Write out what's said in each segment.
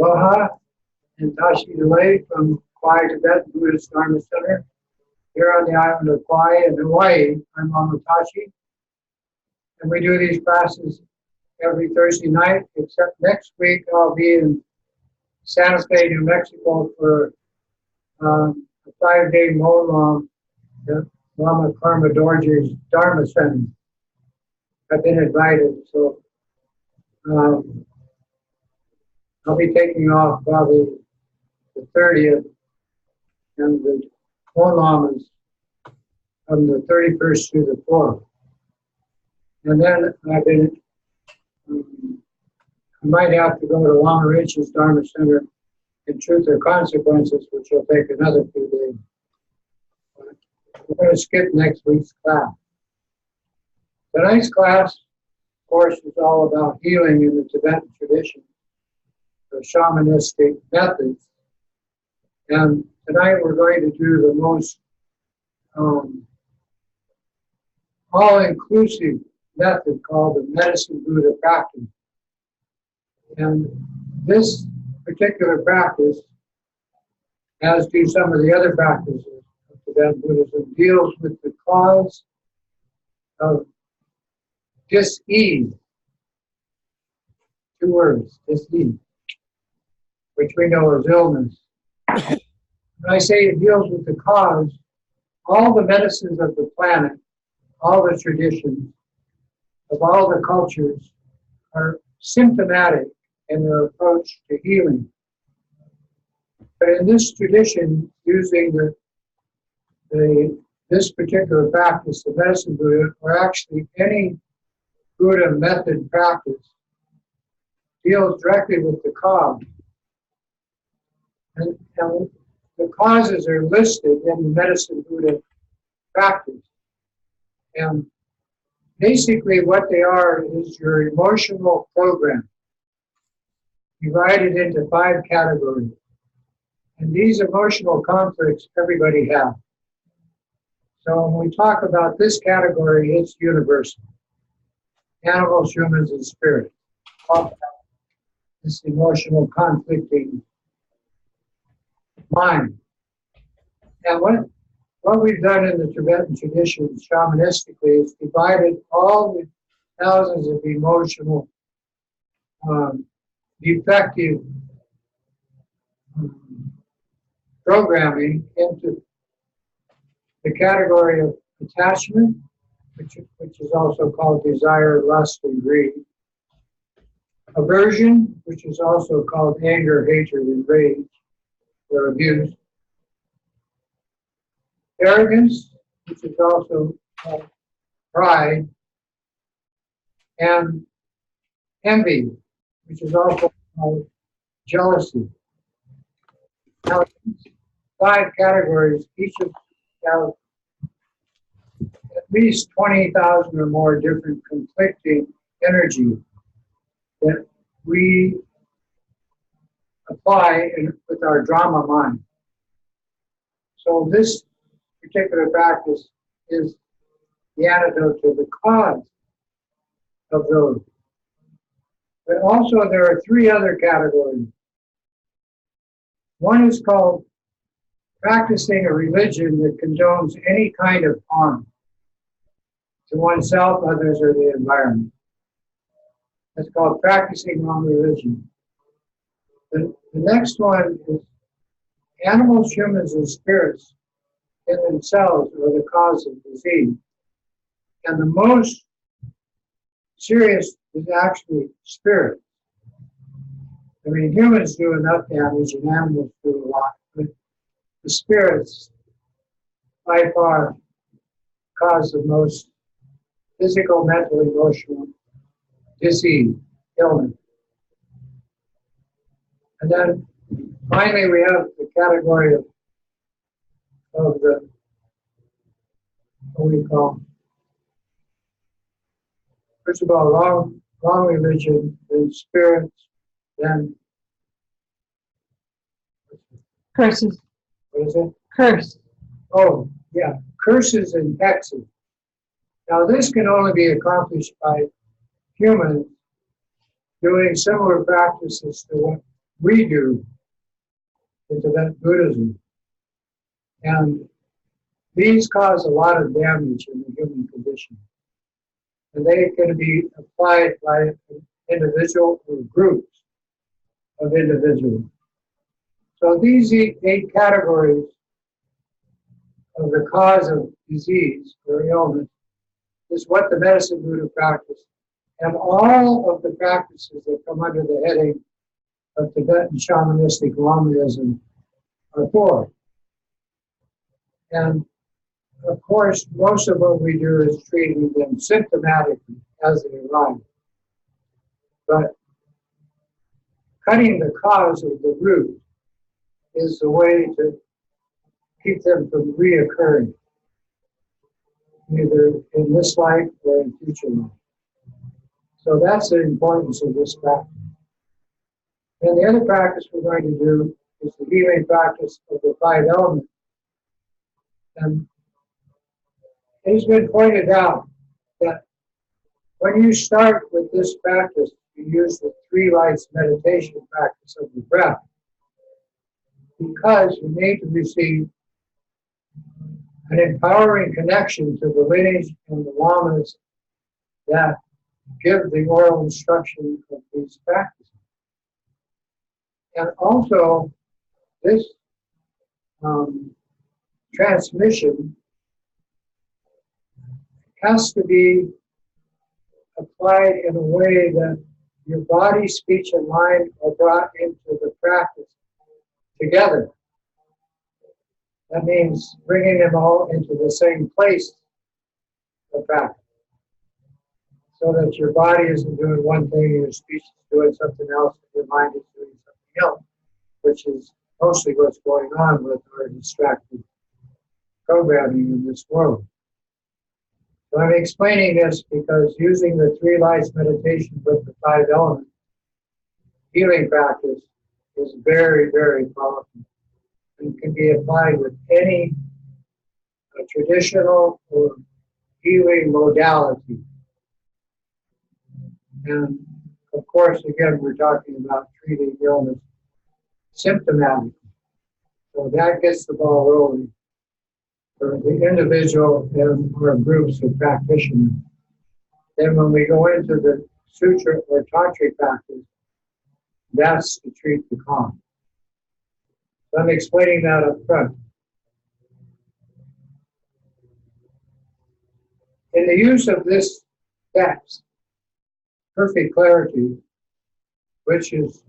Aloha and Tashi Delay from Kauai Tibet Buddhist Dharma Center here on the island of Kauai in Hawaii. I'm Tashi, and we do these classes every Thursday night, except next week I'll be in Santa Fe, New Mexico for a 5-day Molong at Lama Karma Dorji's Dharma Center. I've been invited, so I'll be taking off probably the 30th, and the Molong is from the 31st through the 4th. And then I've been, I might have to go to Lama Rinpoche's Dharma Center in Truth or Consequences, which will take another few days. We're going to skip next week's class. Tonight's class, of course, is all about healing in the Tibetan tradition, the shamanistic methods. And tonight we're going to do the most all-inclusive method called the Medicine Buddha practice. And this particular practice, as do some of the other practices of Tibetan Buddhism, deals with the cause of dis-ease. 2 words, dis-ease, which we know as illness. When I say it deals with the cause, all the medicines of the planet, all the traditions of all the cultures are symptomatic in their approach to healing. But in this tradition, using this particular practice, the Medicine Buddha, or actually any Buddha method practice, deals directly with the cause. And the causes are listed in the Medicine Buddha practice. And basically what they are is your emotional program, divided into 5 categories. And these emotional conflicts everybody has. So when we talk about this category, it's universal. Animals, humans, and spirits. This emotional conflicting mind. And what we've done in the Tibetan tradition shamanistically is divided all the thousands of emotional defective programming into the category of attachment, which is also called desire, lust, and greed. Aversion, which is also called anger, hatred, and rage, or abuse. Arrogance, which is also called pride. And envy, which is also called jealousy. Now, 5 categories, each of have at least 20,000 or more different conflicting energy that we apply with our drama mind. So this particular practice is the antidote to the cause of those. But also there are 3 other categories. One is called practicing a religion that condones any kind of harm to oneself, others, or the environment. That's called practicing wrong religion. The next one is animals, humans, and spirits in themselves are the cause of disease. And the most serious is actually spirits. I mean, humans do enough damage and animals do a lot, but the spirits by far cause the most physical, mental, emotional disease, illness. And then finally we have the category of the, what we call, first of all, wrong religion, then spirits, then curses. What is it? Curse. Oh, yeah, curses and hexes. Now this can only be accomplished by humans doing similar practices to what we do in Tibetan Buddhism. And these cause a lot of damage in the human condition. And they can be applied by an individual or groups of individuals. So these eight categories of the cause of disease or illness is what the medicine Buddha practiced. And all of the practices that come under the heading of Tibetan shamanistic Lamaism are for. And of course, most of what we do is treating them symptomatically as they arrive. But cutting the cause of the root is the way to keep them from reoccurring, either in this life or in future life. So that's the importance of this practice. And the other practice we're going to do is the healing practice of the 5 elements. And it has been pointed out that when you start with this practice, you use the 3 lights meditation practice of the breath, because you need to receive an empowering connection to the lineage and the lamas that give the oral instruction of these practices. And also, this transmission has to be applied in a way that your body, speech, and mind are brought into the practice together. That means bringing them all into the same place of practice, so that your body isn't doing one thing, your speech is doing something else, and your mind is doing something else, which is mostly what's going on with our distracted programming in this world. So I'm explaining this because using the 3 lights meditation with the 5 elements healing practice is very, very powerful and can be applied with any traditional or healing modality. And of course, again, we're talking about treating illness symptomatically. So that gets the ball rolling for the individual and or groups of practitioners. Then when we go into the sutra or tantric practice, that's to treat the cause. So I'm explaining that up front. In the use of this text, Perfect Clarity, which is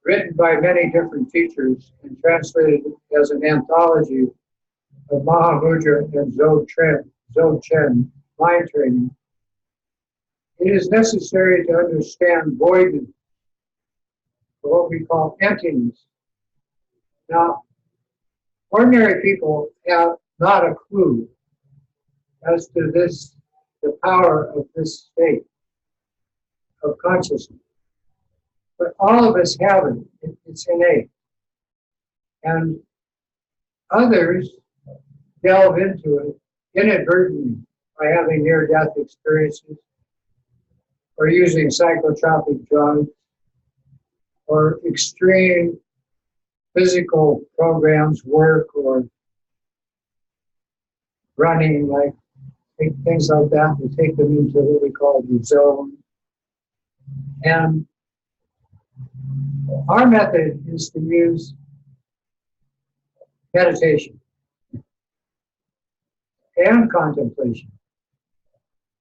written by many different teachers and translated as an anthology of Mahamudra and Dzogchen mind training, it is necessary to understand voidness, or what we call emptiness. Now, ordinary people have not a clue as to this, the power of this state of consciousness. But all of us have it. It's innate. And others delve into it inadvertently by having near-death experiences or using psychotropic drugs or extreme physical programs, work or running, like things like that, will take them into what we call the zone. And our method is to use meditation and contemplation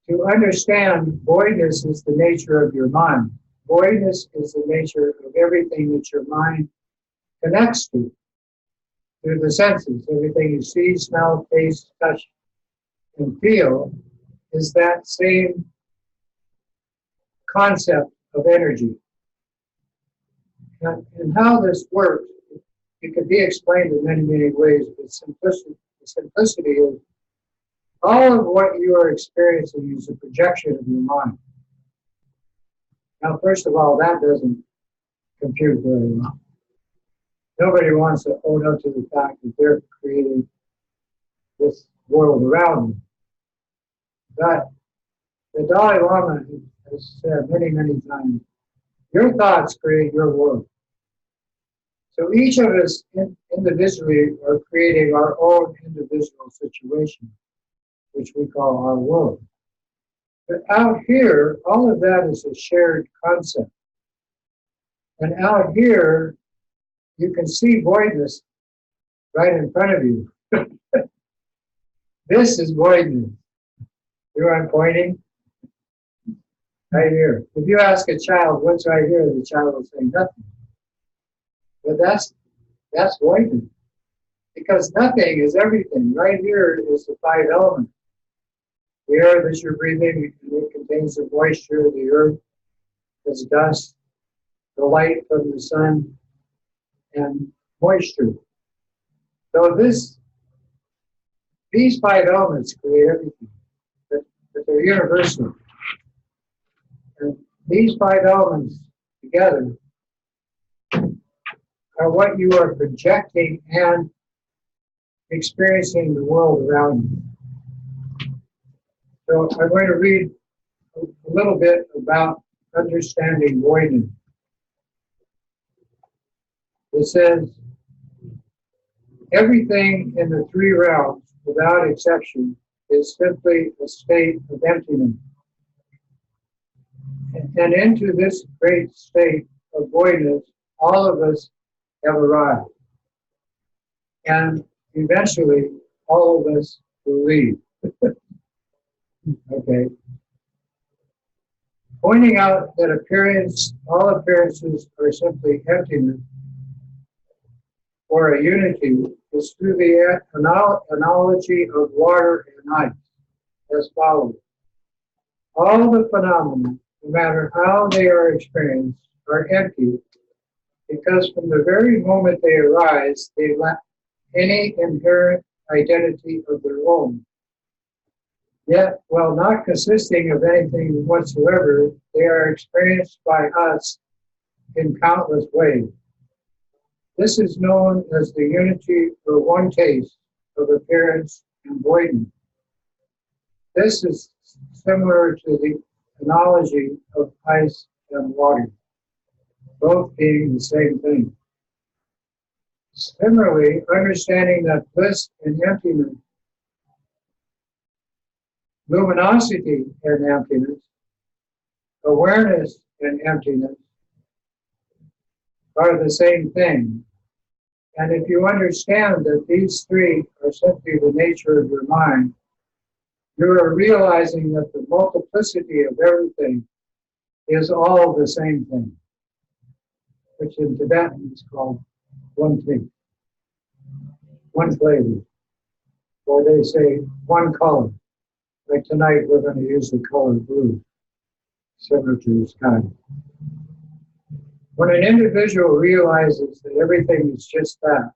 to understand voidness is the nature of your mind. Voidness is the nature of everything that your mind connects to through the senses. Everything you see, smell, taste, touch, and feel is that same concept of energy. And how this works, it could be explained in many, many ways, but the simplicity is all of what you are experiencing is a projection of your mind. Now, first of all, that doesn't compute very well. Nobody wants to own up to the fact that they're creating this world around them. But the Dalai Lama has said many, many times, your thoughts create your world. So each of us individually are creating our own individual situation, which we call our world. But out here, all of that is a shared concept. And out here, you can see voidness right in front of you. This is voidness. You know where I'm pointing? Right here. If you ask a child, what's right here, the child will say nothing. But that's voidness. Because nothing is everything. Right here is the five elements. The air that you're breathing, it contains the moisture. The earth is dust, the light from the sun, and moisture. So these five elements create everything, but they're universal. And these five elements together are what you are projecting and experiencing the world around you. So I'm going to read a little bit about understanding voidness. It says, everything in the three realms, without exception, is simply a state of emptiness. And into this great state of voidness, all of us have arrived. And eventually, all of us will leave. Okay. Pointing out that all appearances are simply emptiness, or a unity, is through the analogy of water and ice, as follows. All the phenomena, no matter how they are experienced, are empty, because from the very moment they arise, they lack any inherent identity of their own. Yet, while not consisting of anything whatsoever, they are experienced by us in countless ways. This is known as the unity or one taste of appearance and voidness. This is similar to the analogy of ice and water, both being the same thing. Similarly, understanding that bliss and emptiness, luminosity and emptiness, awareness and emptiness are the same thing. And if you understand that these three are simply the nature of your mind, you are realizing that the multiplicity of everything is all the same thing, which in Tibetan is called one thing, one flavor, or they say one color. Like tonight, we're going to use the color blue, similar to the sky. When an individual realizes that everything is just that,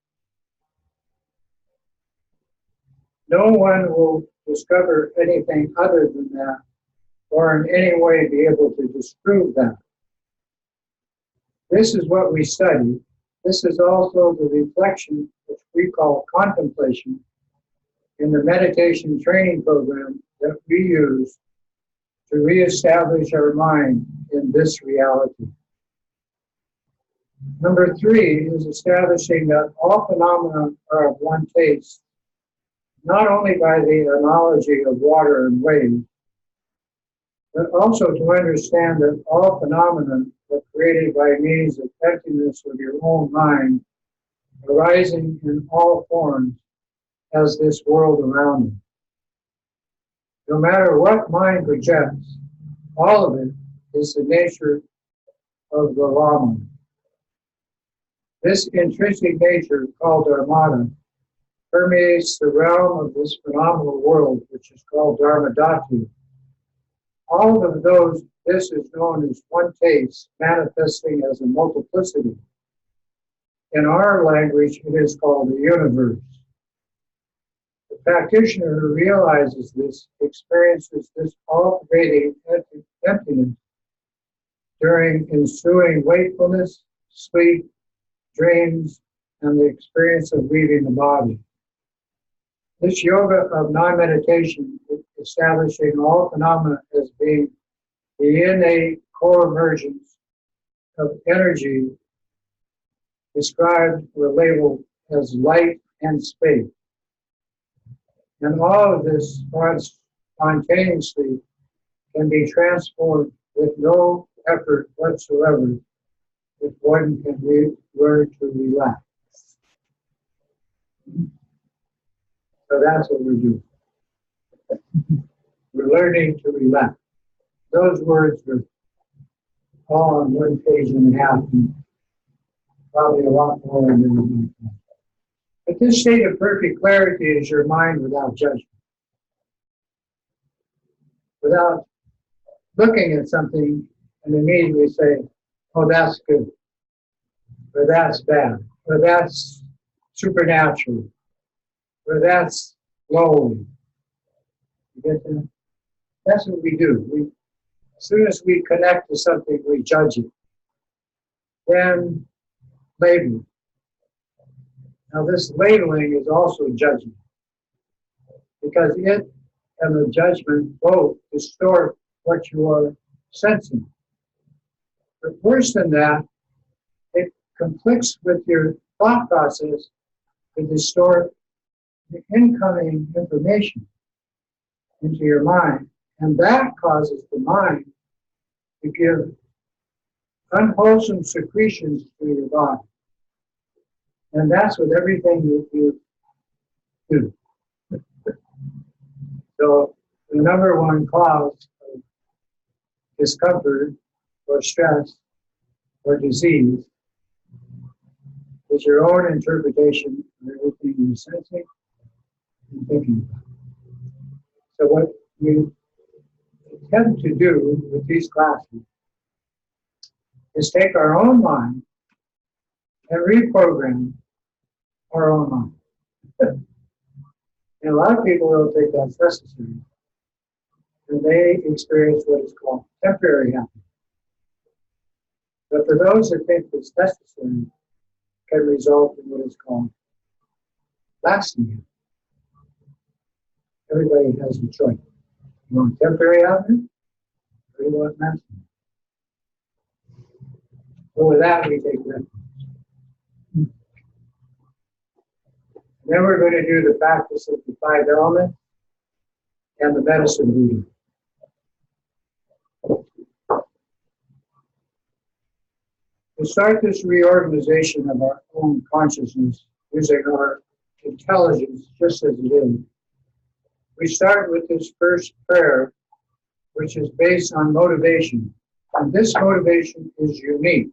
no one will discover anything other than that, or in any way be able to disprove that. This is what we study. This is also the reflection, which we call contemplation, in the meditation training program that we use to reestablish our mind in this reality. Number three is establishing that all phenomena are of one taste, not only by the analogy of water and wave, but also to understand that all phenomena are created by means of emptiness of your own mind, arising in all forms as this world around you. No matter what mind projects, all of it is the nature of the Lama. This intrinsic nature, called Dharmata, permeates the realm of this phenomenal world, which is called Dharmadhatu. All of those, this is known as one taste, manifesting as a multiplicity. In our language, it is called the universe. The practitioner who realizes this experiences this all-pervading emptiness during ensuing wakefulness, sleep, dreams, and the experience of leaving the body. This yoga of non-meditation is establishing all phenomena as being the innate co-emergence of energy described or labeled as light and space. And all of this spontaneously can be transformed with no effort whatsoever if one can learn to relax. So that's what we're doing. We're learning to relax. Those words are all on 1.5 pages, and probably a lot more in there. But this state of perfect clarity is your mind without judgment. Without looking at something and immediately say, oh, that's good, or that's bad, or that's supernatural, or that's lowly. You get that? That's what we do. As soon as we connect to something, we judge it. Then label it. Now this labeling is also judgment, because it and the judgment both distort what you are sensing. But worse than that, it conflicts with your thought process to distort the incoming information into your mind. And that causes the mind to give unwholesome secretions to your body. And that's with everything that you do. So the number one cause of discomfort or stress or disease is your own interpretation of everything you're sensing and thinking about. So what we attempt to do with these classes is take our own mind and reprogram our own mind. And a lot of people don't think that's necessary. And they experience what is called temporary happiness. But for those that think it's necessary, it can result in what is called lasting happiness. Everybody has a choice. You want temporary happiness, or you want lasting? So with that, we take refuge. Then we're going to do the practice of the 5 elements and the medicine reading. To start this reorganization of our own consciousness using our intelligence just as it is, we start with this first prayer, which is based on motivation. And this motivation is unique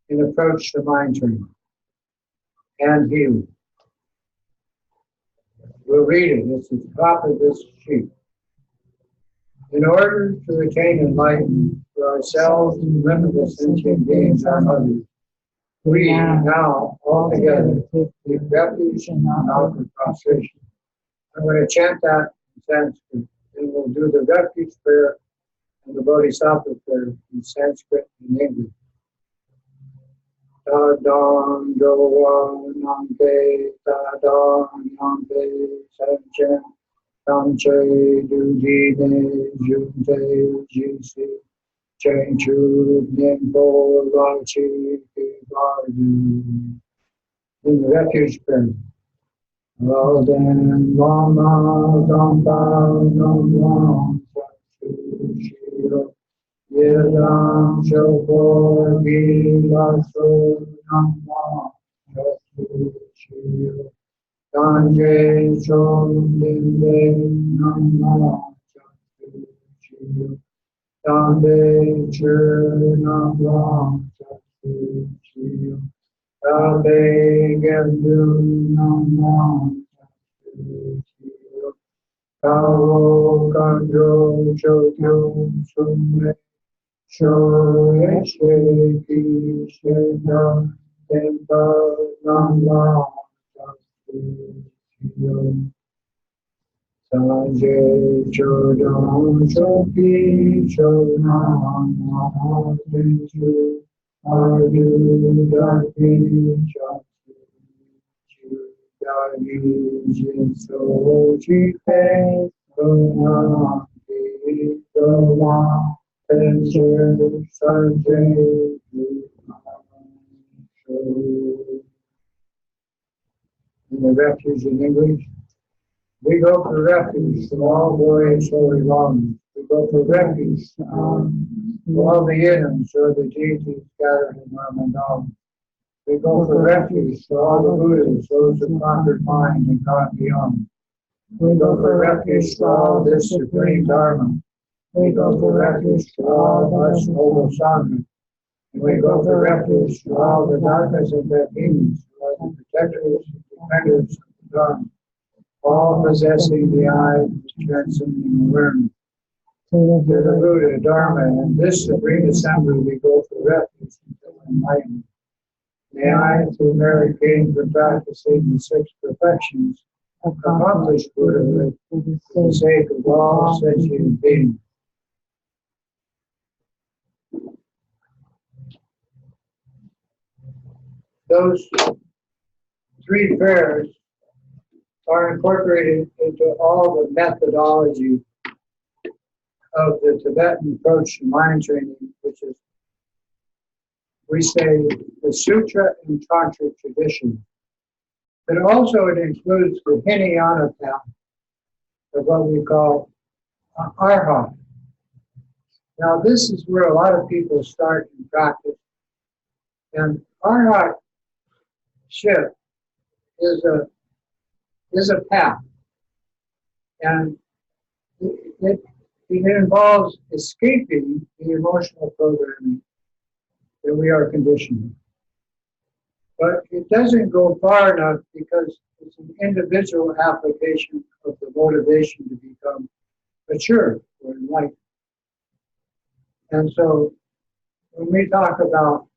in approach to mind training and healing. We'll read it. It's at the top of this sheet. In order to attain enlightenment for ourselves and limitless sentient beings and others, we now all together take refuge in non-outward prostration. I'm going to chant that in Sanskrit, and we'll do the refuge prayer and the Bodhisattva prayer in Sanskrit and English. Tadam Doa Nampe Tadam Nampe Sanchen Tamche Dudine Junte Jisi Chenchu Nimpo Lachi Garden. In the refuge prayer. Rodan Lama Damba Nam Shiro Yedam Shokor Gilaso Nama Shiro Danje Chondinde Nama Shiro Dande Chernam Shiro Dande Gendu Nama Shiro Karo Kandro Chokyo Sume Shoye Sheda Tempa Nama Shiro Sanje Chodam Choki Chodam Mahadeju Adu Dati Chakti Chudagi Jinso Chipe Sona Doma Tense Sanje In the refuge in English. We go for refuge from all glorious holy wrongs. We go for refuge from all the idioms or the deities gathered in our mandala. We go for refuge for all the Buddhas, those who conquered mind and gone beyond. We go for refuge for all this supreme Dharma. We go for refuge for all us noble Sangha. And we go for refuge for all the darkness of their beings, who are the protectors and defenders of the Dharma, all possessing the eye of transcending awareness. To the Buddha, Dharma, and this supreme assembly we go for refuge until enlightenment. May I, through merit gained for practicing the six perfections, accomplish Buddhahood for the sake of all sentient beings. Those three prayers are incorporated into all the methodology of the Tibetan approach to mind training, which is, we say, the Sutra and Tantra tradition. But also it includes the Hinayana path of what we call Arhat. Now this is where a lot of people start in practice. And Arhat ship is a path. And it involves escaping the emotional programming that we are conditioned. But it doesn't go far enough because it's an individual application of the motivation to become mature or enlightened. And so when we talk about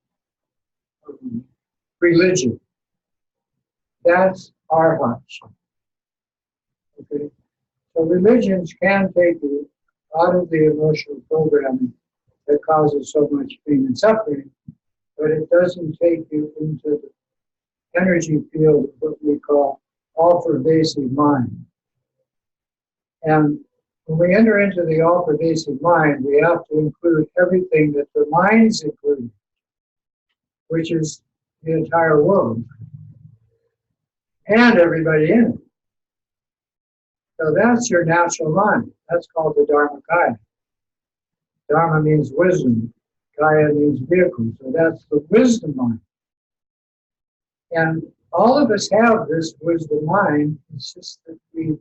religion, that's Arhat. Okay? So religions can take you out of the emotional programming that causes so much pain and suffering, but it doesn't take you into the energy field of what we call all-pervasive mind. And when we enter into the all-pervasive mind, we have to include everything that the mind's including, which is the entire world, and everybody in it. So that's your natural mind. That's called the Dharmakaya. Dharma means wisdom. Kaya means vehicle. So that's the wisdom mind. And all of us have this wisdom mind. It's just that we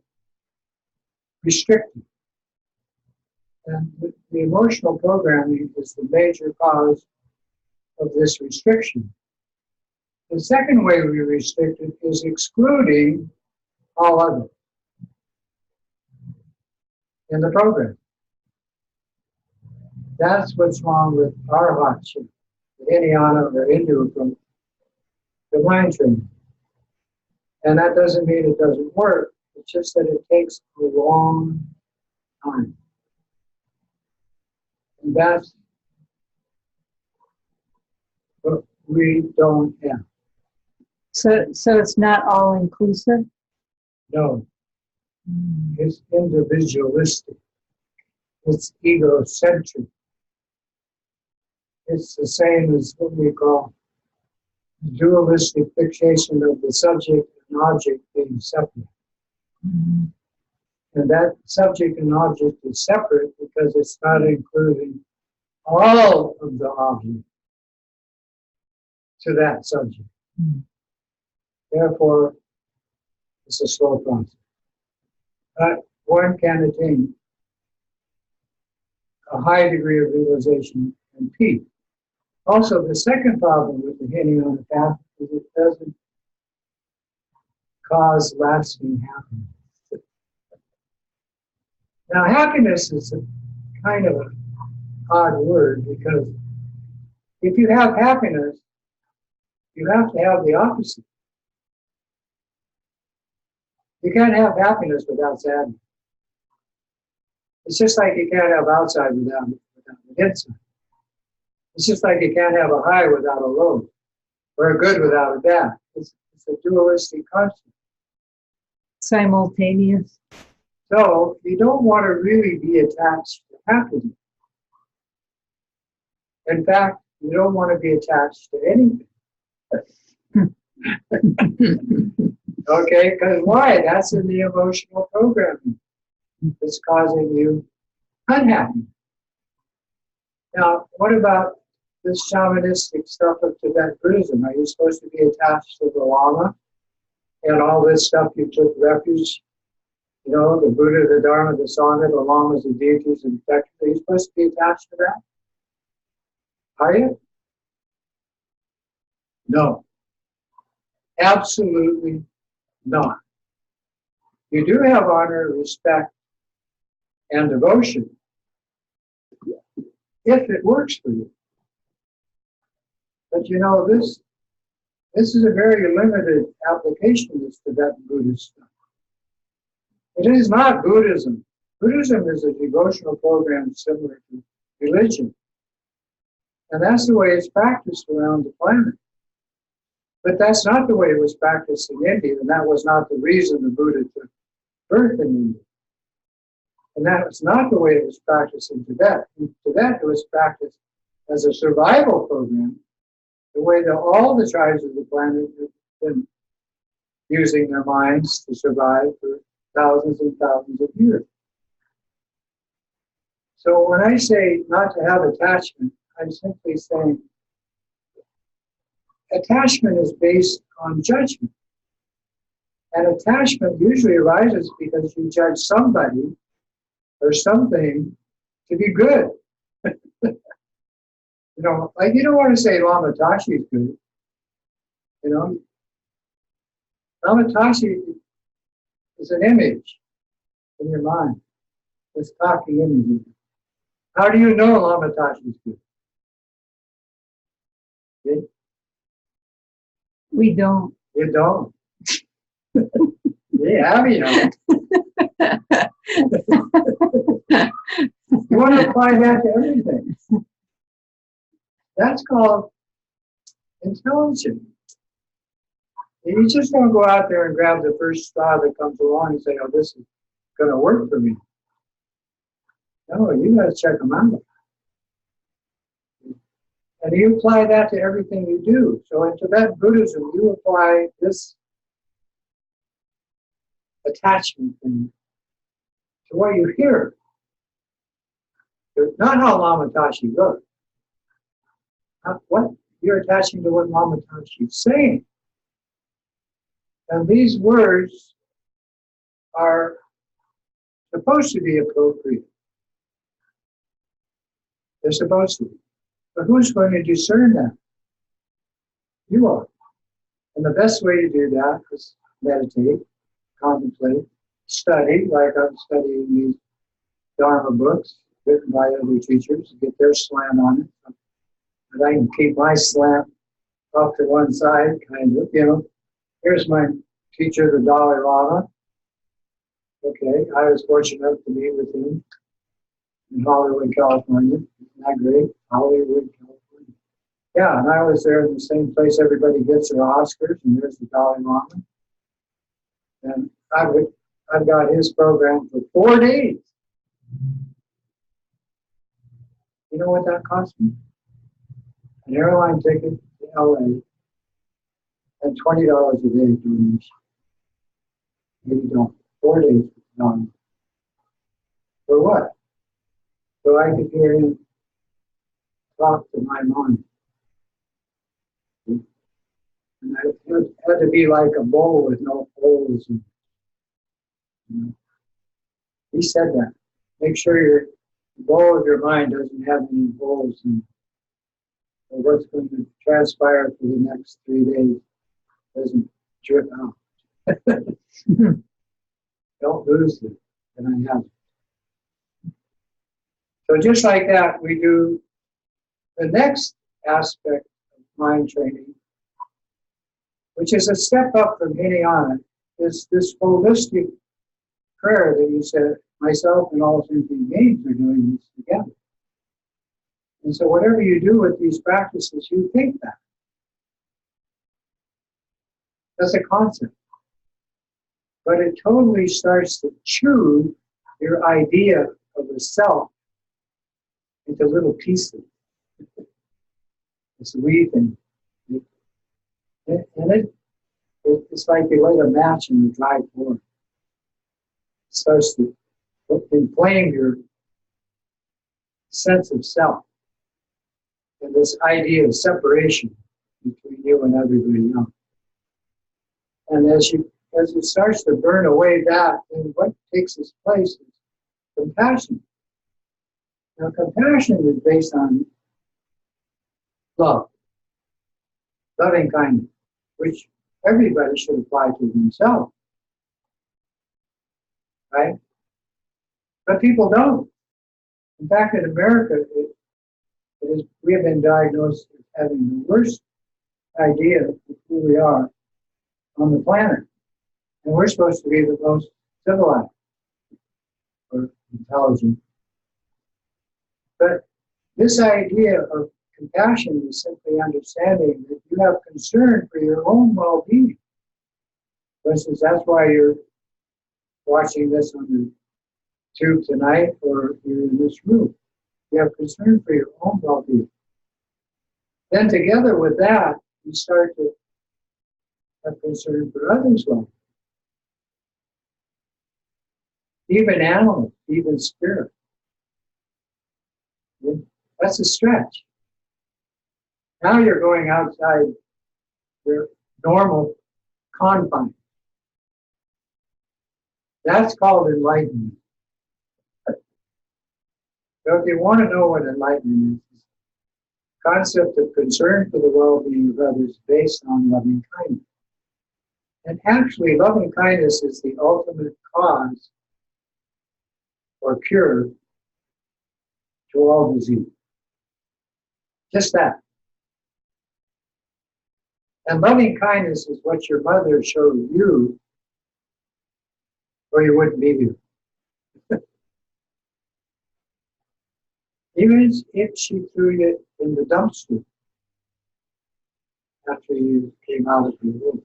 restrict it. And the emotional programming is the major cause of this restriction. The second way we restrict it is excluding all others in the program. That's what's wrong with Arhat, the Hinayana or Hindu approach, the mind training. And that doesn't mean it doesn't work. It's just that it takes a long time. And that's what we don't have. So it's not all inclusive? No. It's individualistic. It's egocentric. It's the same as what we call dualistic fixation of the subject and object being separate. Mm-hmm. And that subject and object is separate because it's not including all of the object to that subject. Mm-hmm. Therefore, it's a slow process. But one can attain a high degree of realization and peace. Also, the second problem with the Hinayana path is it doesn't cause lasting happiness. Now, happiness is a kind of an odd word because if you have happiness, you have to have the opposite. You can't have happiness without sadness. It's just like you can't have outside without the inside. It's just like you can't have a high without a low, or a good without a bad. It's a dualistic concept. Simultaneous. So you don't want to really be attached to happiness. In fact, you don't want to be attached to anything. Okay, because why? That's in the emotional programming that's causing you unhappy. Now, what about this shamanistic stuff of Tibet Buddhism? Are you supposed to be attached to the Lama and all this stuff you took refuge? You know, the Buddha, the Dharma, the Sangha, the Lamas, the deities, and protectors. Are you supposed to be attached to that? Are you? No. Absolutely not. You do have honor, respect, and devotion if it works for you. But you know, this is a very limited application of this Tibetan Buddhist stuff. It is not Buddhism. Buddhism is a devotional program similar to religion. And that's the way it's practiced around the planet. But that's not the way it was practiced in India, and that was not the reason the Buddha took birth in India. And that was not the way it was practiced in Tibet. In Tibet, it was practiced as a survival program, the way that all the tribes of the planet have been using their minds to survive for thousands and thousands of years. So when I say not to have attachment, I'm simply saying attachment is based on judgment. And attachment usually arises because you judge somebody or something to be good. You know, like you don't want to say Lama Tashi is good. You know, Lama Tashi is an image in your mind. This talking image. How do you know Lama Tashi is good? Okay? We don't. You don't. Yeah, you know. You want to apply that to everything. That's called intelligence. You just don't go out there and grab the first straw that comes along and say, oh, this is going to work for me. No, you got to check them out. And you apply that to everything you do. So in Tibetan Buddhism, you apply this attachment thing to what you hear. Not how Lama Tashi wrote. What you're attaching to what Lama Tashi is saying. And these words are supposed to be appropriate. They're supposed to be. But who's going to discern that? You are. And the best way to do that is meditate, contemplate, study, like I'm studying these Dharma books written by other teachers, get their slant on it. And I can keep my slant off to one side, kind of, you know. Here's my teacher, the Dalai Lama. Okay, I was fortunate enough to meet with him in Hollywood, California. Isn't that great? Hollywood, California. Yeah, and I was there in the same place everybody gets their Oscars, and there's the Dalai Lama. And I've got his program for 4 days. You know what that cost me? An airline ticket to LA and $20 a day donation. $80. 4 days. For what? So I could hear him talk to my mind. And it had to be like a bowl with no holes. You know. He said that. Make sure the bowl of your mind doesn't have any holes in it. Or what's going to transpire for the next 3 days doesn't drip out. Don't lose it. And I have it. So just like that, we do the next aspect of mind training, which is a step up from Hinayana, is this holistic prayer that you said, myself and all sentient beings are doing this together. And so whatever you do with these practices, you think that. That's a concept. But it totally starts to chew your idea of the self into little pieces. It's a wee thing. And It's like you light a match in the dry floor. It starts to inflame your sense of self and this idea of separation between you and everybody else. And as it starts to burn away that, then what takes its place is compassion. Now, compassion is based on love, loving kindness, which everybody should apply to themselves, right? But people don't. In fact, in America, we have been diagnosed as having the worst idea of who we are on the planet. And we're supposed to be the most civilized or intelligent. But this idea of compassion is simply understanding that you have concern for your own well-being. For instance, that's why you're watching this on the tube tonight, or you're in this room. You have concern for your own well-being. Then together with that, you start to have concern for others' well-being. Even animals, even spirit. That's a stretch. Now you're going outside your normal confines. That's called enlightenment. So if you want to know what enlightenment is, it's the concept of concern for the well-being of others based on loving kindness. And actually, loving kindness is the ultimate cause or cure to all disease. Just that. And loving kindness is what your mother showed you, or you wouldn't be here. Even if she threw you in the dumpster after you came out of the womb.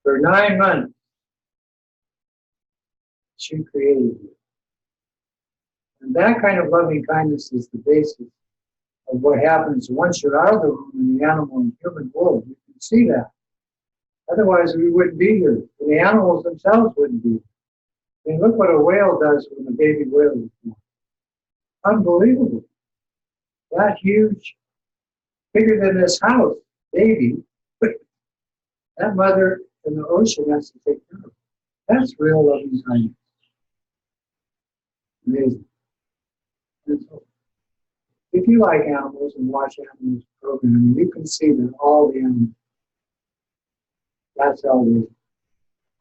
For 9 months, she created you. And that kind of loving kindness is the basis of what happens once you're out of the womb in the animal and human world. You can see that. Otherwise, we wouldn't be here. And the animals themselves wouldn't be here. I mean, look what a whale does when a baby whale is born. Unbelievable. That huge, bigger than this house, baby, that mother in the ocean has to take care of. That's real loving kindness. Amazing. And so, if you like animals and watch animals programming, you can see that all the animals, that's how they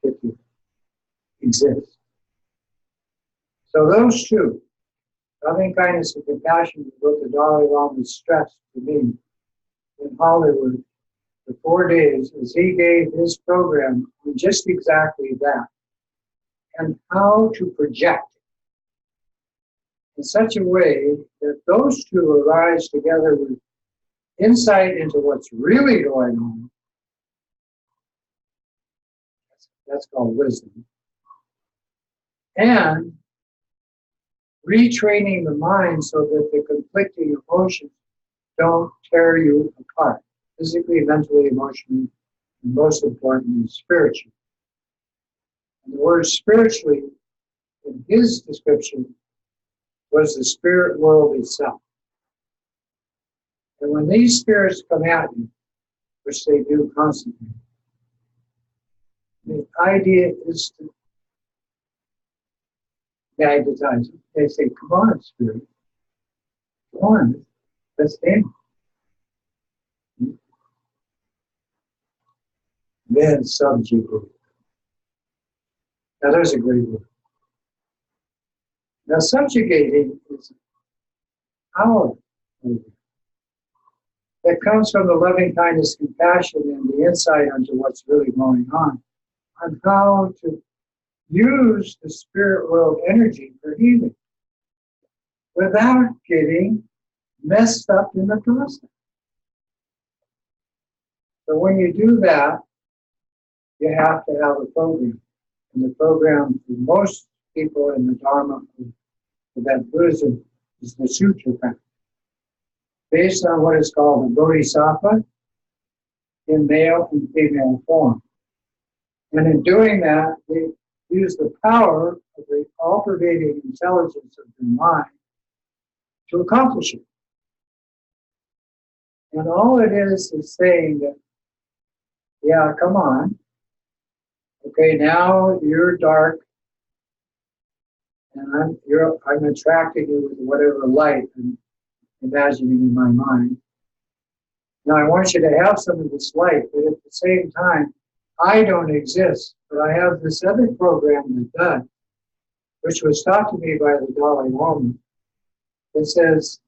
get to exist. So those two, loving kindness and compassion, is what the Dalai Lama stressed to me in Hollywood for 4 days as he gave his program on just exactly that, and how to project in such a way that those two arise together with insight into what's really going on. That's called wisdom. And retraining the mind so that the conflicting emotions don't tear you apart, physically, mentally, emotionally, and most importantly, spiritually. And the word spiritually, in his description, was the spirit world itself. And when these spirits come at you, which they do constantly, the idea is to magnetize them. They say, come on, spirit. Come on, let's dance. Then subjugate. Now there's a great word. Now subjugating is our movement that comes from the loving kindness, compassion, and the insight into what's really going on how to use the spirit world energy for healing without getting messed up in the process. So when you do that, you have to have a program. And the program for most people in the Dharma of Tibetan Buddhism is the Sutra practice, based on what is called the Bodhisattva in male and female form. And in doing that, they use the power of the all-pervading intelligence of their mind to accomplish it. And all it is saying that, yeah, come on. Okay, now you're dark, and I'm attracting you with whatever light I'm imagining in my mind. Now I want you to have some of this light, but at the same time, I don't exist, but I have this other program that does, which was taught to me by the Dalai Lama. It says,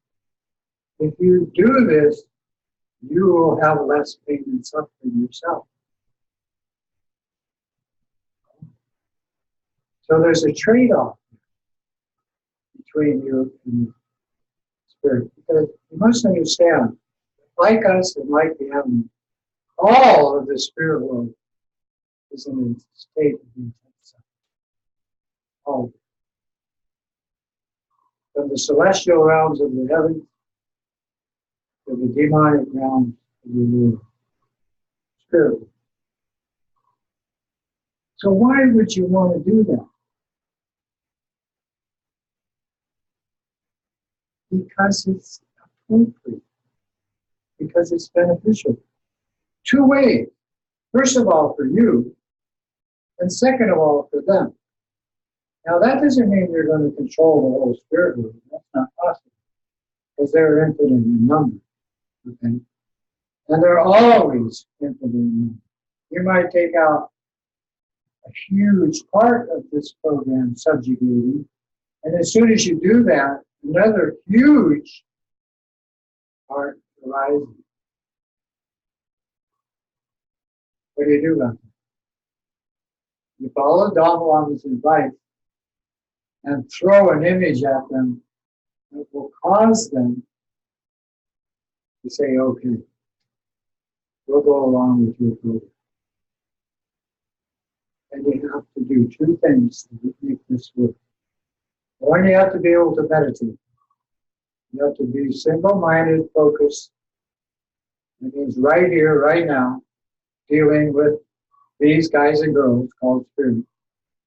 if you do this, you will have less pain and suffering yourself. So there's a trade-off between you and the spirit. Because you must understand, like us and like the animal, all of the spirit world is in a state of intense suffering. All of it. From the celestial realms of the heavens to the demonic realms of the world. Spirit world. So why would you want to do that? Because it's appropriate. Because it's beneficial. Two ways. First of all, for you, and second of all, for them. Now, that doesn't mean you're going to control the whole spirit world. That's not possible. Because they're infinite in number. Okay? And they're always infinite in number. You might take out a huge part of this program subjugating, and as soon as you do that, another huge part arises. What do you do about that? You follow Dalai Lama's advice and throw an image at them that will cause them to say, okay, we'll go along with your program. And you have to do two things to make this work. One, you have to be able to meditate. You have to be single-minded, focused. It means right here, right now, dealing with these guys and girls called spirit,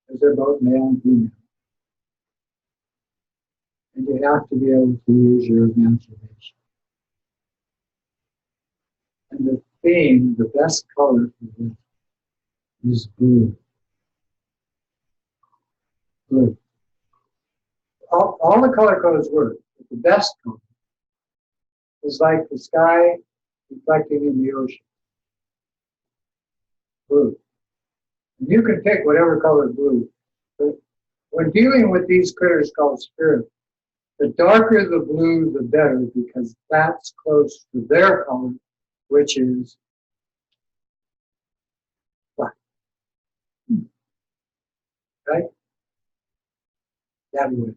because they're both male and female. And you have to be able to use your imagination. And the theme, the best color for this is blue. Blue. All the color codes work, but the best color is like the sky reflecting in the ocean. Blue. And you can pick whatever color blue, but when dealing with these critters called spirit, the darker the blue, the better, because that's close to their color, which is black. Right? That way.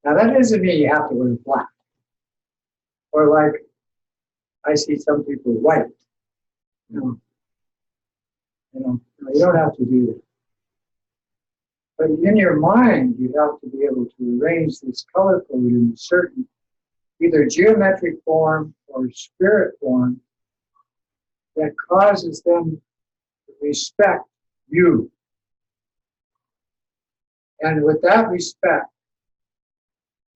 Now that doesn't mean you have to wear black. Or like I see some people white. No. You don't have to do that. But in your mind, you have to be able to arrange this color code in a certain, either geometric form or spirit form that causes them to respect you. And with that respect,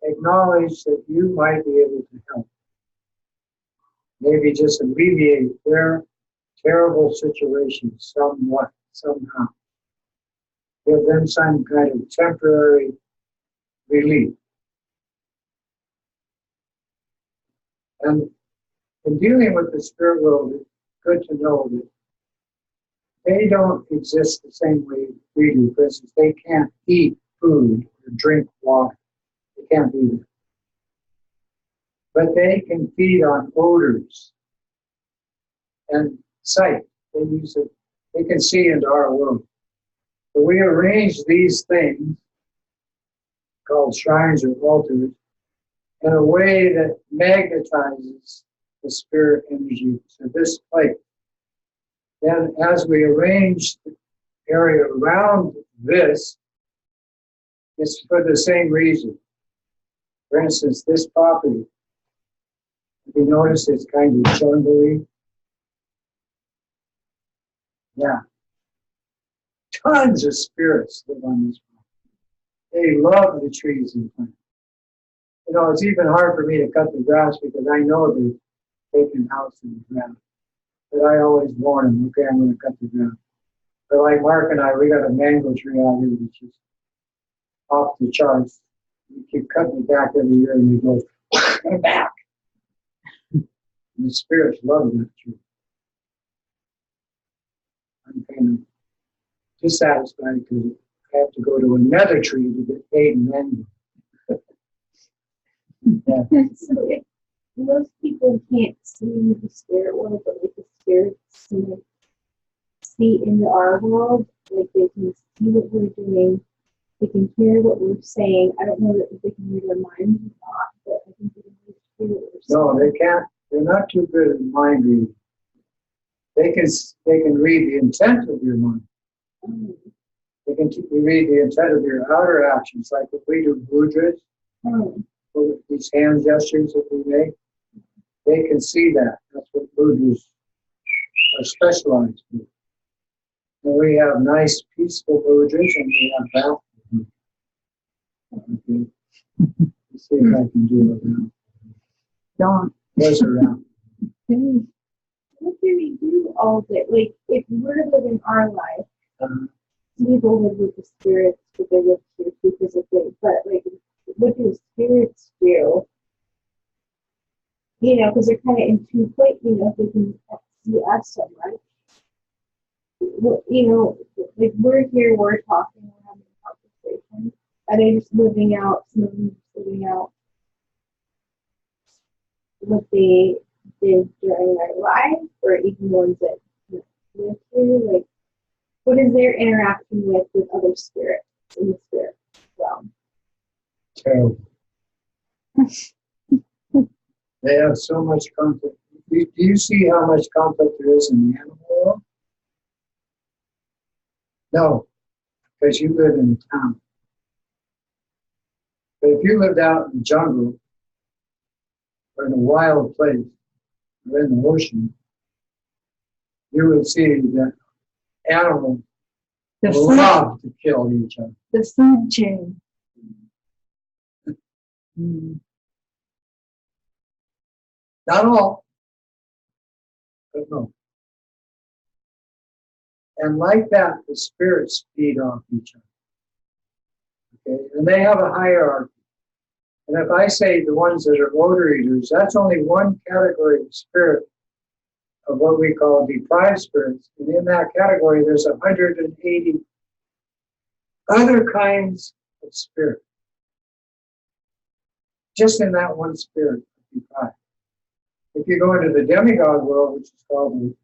acknowledge that you might be able to help. Maybe just alleviate their terrible situation somewhat, somehow. Give them some kind of temporary relief. And in dealing with the spirit world, it's good to know that they don't exist the same way we do. For instance, they can't eat food or drink water. They can't do that. But they can feed on odors and sight. They use it. They can see into our world. So we arrange these things called shrines or altars in a way that magnetizes the spirit energy to this place. Then as we arrange the area around this, it's for the same reason. For instance, this property, Have you noticed it's kind of jungly? Yeah. Tons of spirits live on this planet. They love the trees and plants. You know, it's even hard for me to cut the grass because I know they're taking house in the grass. But I always warn them, okay, I'm going to cut the grass. But like Mark and I, we got a mango tree out here that's just off the charts. We keep cutting it back every year and we go back. And the spirits love that tree. I'm kind of dissatisfied because I have to go to another tree to get paid in mango. Yeah. So if most people can't see in the spirit world, but like the spirits see in our world, like they can see what we're doing, they can hear what we're saying. I don't know that they can read our minds or not, but I think they can hear what we're saying. No, they can't. They're not too good at mind reading. They can read the intent of your mind. They can read the intent of your outer actions, like if we do mudras, with these hand gestures that we make. They can see that. That's what mudras are specialized in. And we have nice, peaceful mudras, and we have bathful mudras. Okay. Let's see if I can do it now. Don't. Those are out. What do we do all day? Like, if we're living our life, some people live with the spirits, but they live here too physically. But, like, what do spirits do? You know, because they're kind of in two places, you know, they can see us so much. You know, like, we're here, we're talking, we're having a conversation. Are they just living out, some of them just living out what they did during their life, or even ones that live here? Like, what is their interaction with other spirits in the spirit realm? Terrible. They have so much conflict. Do you see how much conflict there is in the animal world? No, because you live in a town. But if you lived out in the jungle, or in a wild place, or in the ocean, you would see that animals The food, love to kill each other. the food chain. Not all, but no. And like that, the spirits feed off each other. Okay, and they have a hierarchy. And if I say the ones that are odor eaters, that's only one category of spirit of what we call deprived spirits. And in that category, there's 180 other kinds of spirit. Just in that one spirit of deprived. If you go into the demigod world, which is called the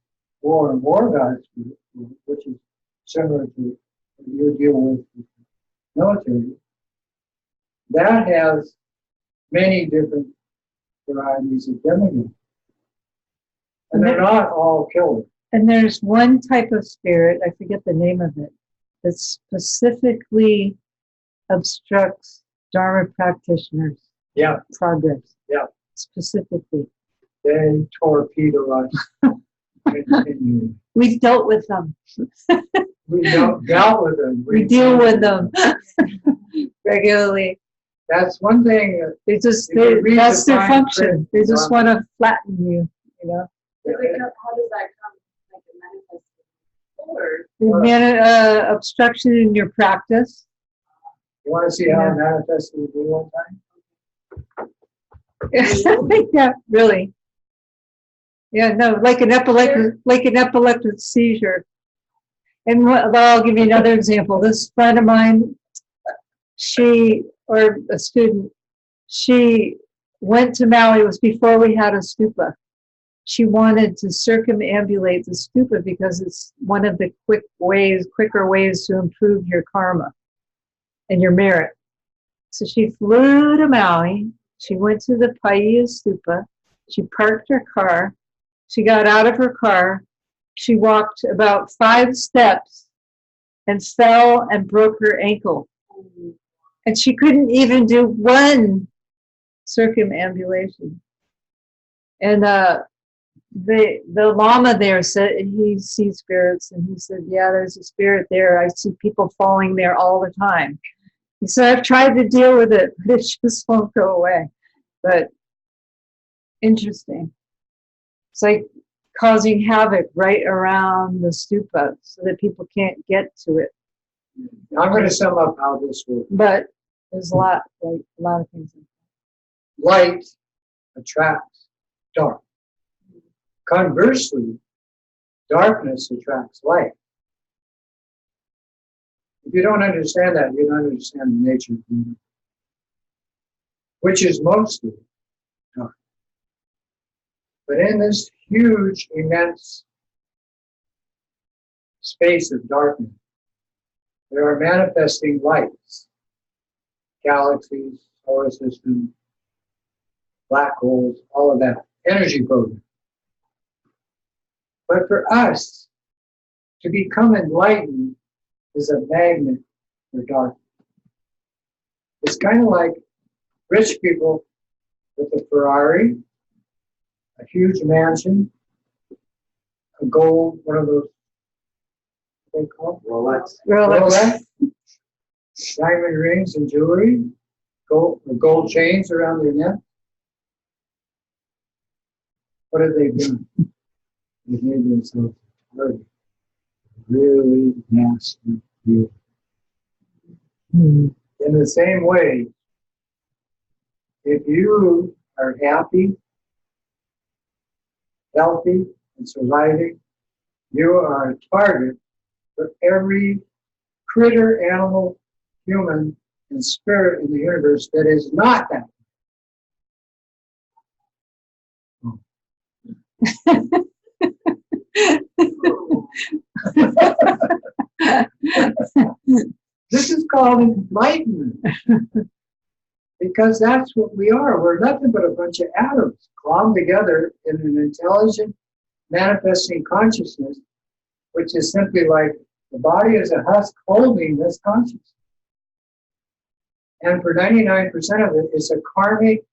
war and war god spirit, which is similar to what you deal with the military, that has many different varieties of demigods. And they're not all killers. And there's one type of spirit, I forget the name of it, that specifically obstructs Dharma practitioners' progress. Yeah. Specifically. They torpedo us continually. We've dealt with them. We dealt with them. We deal with them regularly. That's one thing. They just, If you read that's the their fine function. print, They just want to flatten you, you know. How does that come? Like a manifest? Or Obstruction in your practice. You want to see how it manifested in you one time? Yeah, really. Yeah, no, like an epileptic seizure. And I'll give you another example. This friend of mine, or a student, she went to Maui. It was before we had a stupa. She wanted to circumambulate the stupa because it's one of the quicker ways to improve your karma and your merit. So she flew to Maui. She went to the Paia stupa. She parked her car. She got out of her car. She walked about 5 steps and fell and broke her ankle. And she couldn't even do one circumambulation. And the Lama there said he sees spirits, and he said, yeah, there's a spirit there. I see people falling there all the time. He said, I've tried to deal with it, but it just won't go away. But interesting. It's like causing havoc right around the stupa so that people can't get to it. I'm going to sum up how this works. But there's a lot of things. Light attracts dark. Conversely, darkness attracts light. If you don't understand that, you don't understand the nature of the universe, which is mostly dark. But in this huge, immense space of darkness, there are manifesting lights, galaxies, solar system, black holes, all of that, energy program. But for us to become enlightened is a magnet for darkness. It's kind of like rich people with a Ferrari, a huge mansion, a gold, one of those, what they call Rolex. Rolex, diamond rings and jewelry, gold chains around their neck. What have they done? They've made themselves really nasty view. In the same way, if you are happy, healthy, and surviving, you are a target for every critter, animal, human, and spirit in the universe that is not that. This is called enlightenment. Because that's what we are. We're nothing but a bunch of atoms glommed together in an intelligent, manifesting consciousness, which is simply like the body is a husk holding this consciousness. And for 99% of it, it's a karmic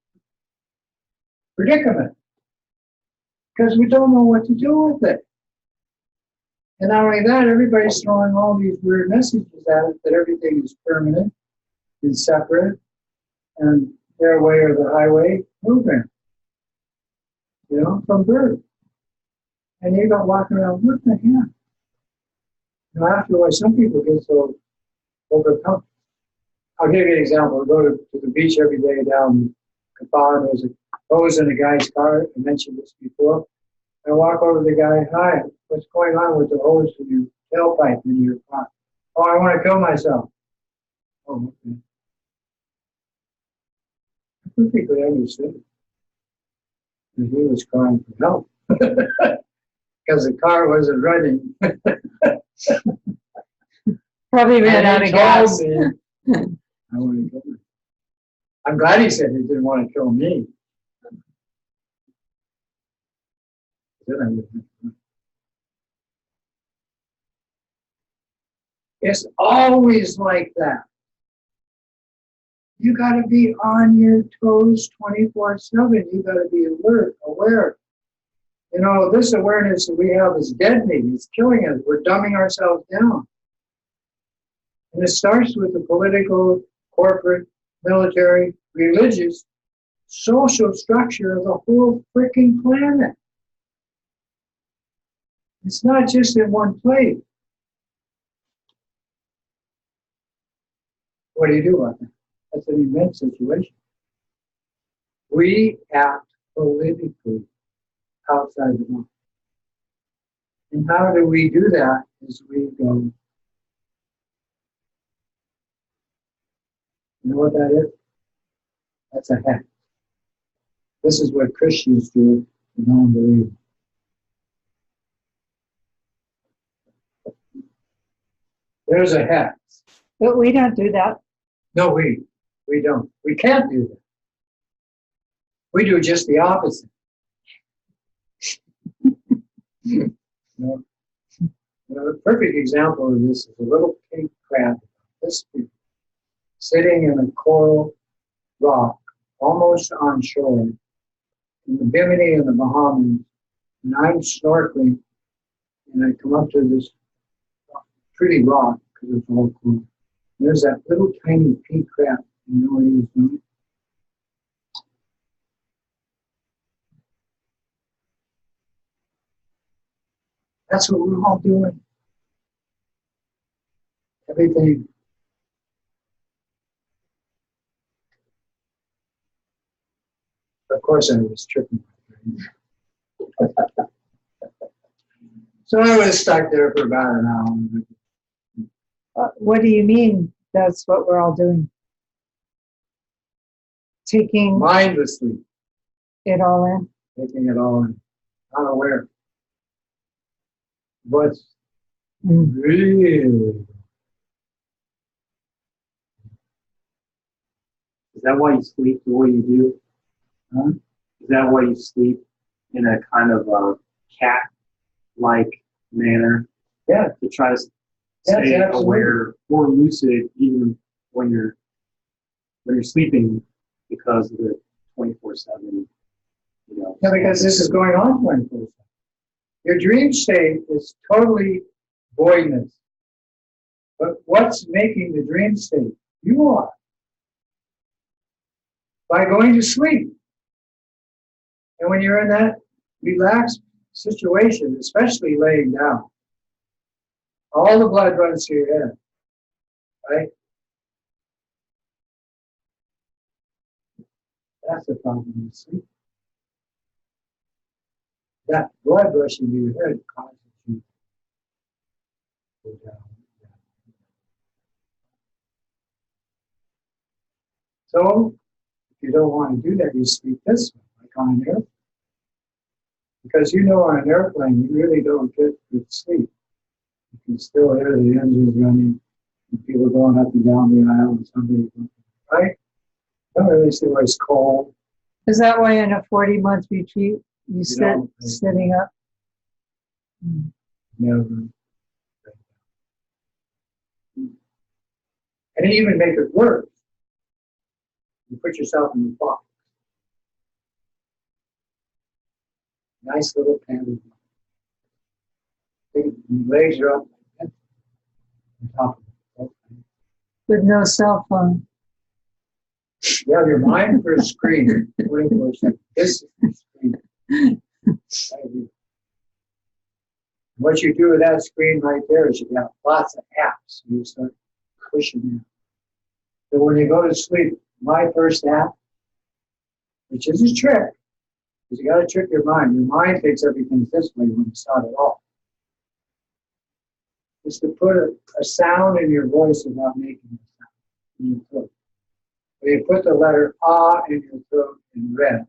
predicament. Because we don't know what to do with it. And not only that, everybody's throwing all these weird messages at it that everything is permanent and separate and their way or the highway program. You know, from birth. And you don't walk around, what the heck? You know, after a while, some people get so overcome. I'll give you an example. I go to the beach every day down in Kapaa, and there's a hose in a guy's car. I mentioned this before. I walk over to the guy, hi, what's going on with the hose in your tailpipe in your car? Oh, I want to kill myself. Oh, okay. I perfectly understood. And he was crying for help. Because the car wasn't running. Probably ran out of gas. I want to kill myself. I'm glad he said he didn't want to kill me. It's always like that. You got to be on your toes 24/7. You got to be alert, aware. You know, this awareness that we have is deadening. It's killing us. We're dumbing ourselves down. And it starts with the political, corporate, military, religious, social structure of the whole freaking planet. It's not just in one place. What do you do about that? That's an immense situation. We act politically outside the box. And how do we do that? Is we go, you know what that is? That's a hex. This is what Christians do to non-believers. There's a hex. But we don't do that. No, we don't. We can't do that. We do just the opposite. A perfect example of this is a little pink crab, this big, sitting in a coral rock, almost on shore, in the Bimini and the Bahamas, and I'm snorkeling, and I come up to this pretty rock, because it's all cool. There's that little tiny pink crab. You know what he was doing? That's what we're all doing. Everything. Of course, I was tripping. So I was stuck there for about an hour. What do you mean that's what we're all doing? Taking Mindlessly it all in? taking it all in, unaware. What's Mm. really Is that why you sleep the way you do? Huh? Is that why you sleep in a kind of a cat-like manner? Yeah. To try to Yes, stay absolutely. aware or lucid even when you're sleeping because of the 24/7. Yeah, because this is going on 24/7. Your dream state is totally voidness. But what's making the dream state? You are. By going to sleep. And when you're in that relaxed situation, especially laying down, all the blood runs to your head, right? That's the problem with sleep. That blood rushing to your head causes you to go down. So, if you don't want to do that, you sleep this way, like on an airplane. Because you know on an airplane, you really don't get good sleep. You can still hear the engines running, and people going up and down the aisle, and somebody, right? Don't really see why it's cold. Is that why in a 40-month retreat you sit don't. sitting up? Never. And even make it worse. You put yourself in the box. Nice little padded box. Your legs are up like that, on top of it. With no cell phone. You have your mind for a screen, 24/7. This is the screen. What you do with that screen right there is you got lots of apps. You start pushing them. So when you go to sleep, my first app, which is a trick, because you got to trick your mind. Your mind thinks everything's this way when it's not at all. Is to put a sound in your voice without making a sound in your throat. So you put the letter ah in your throat in red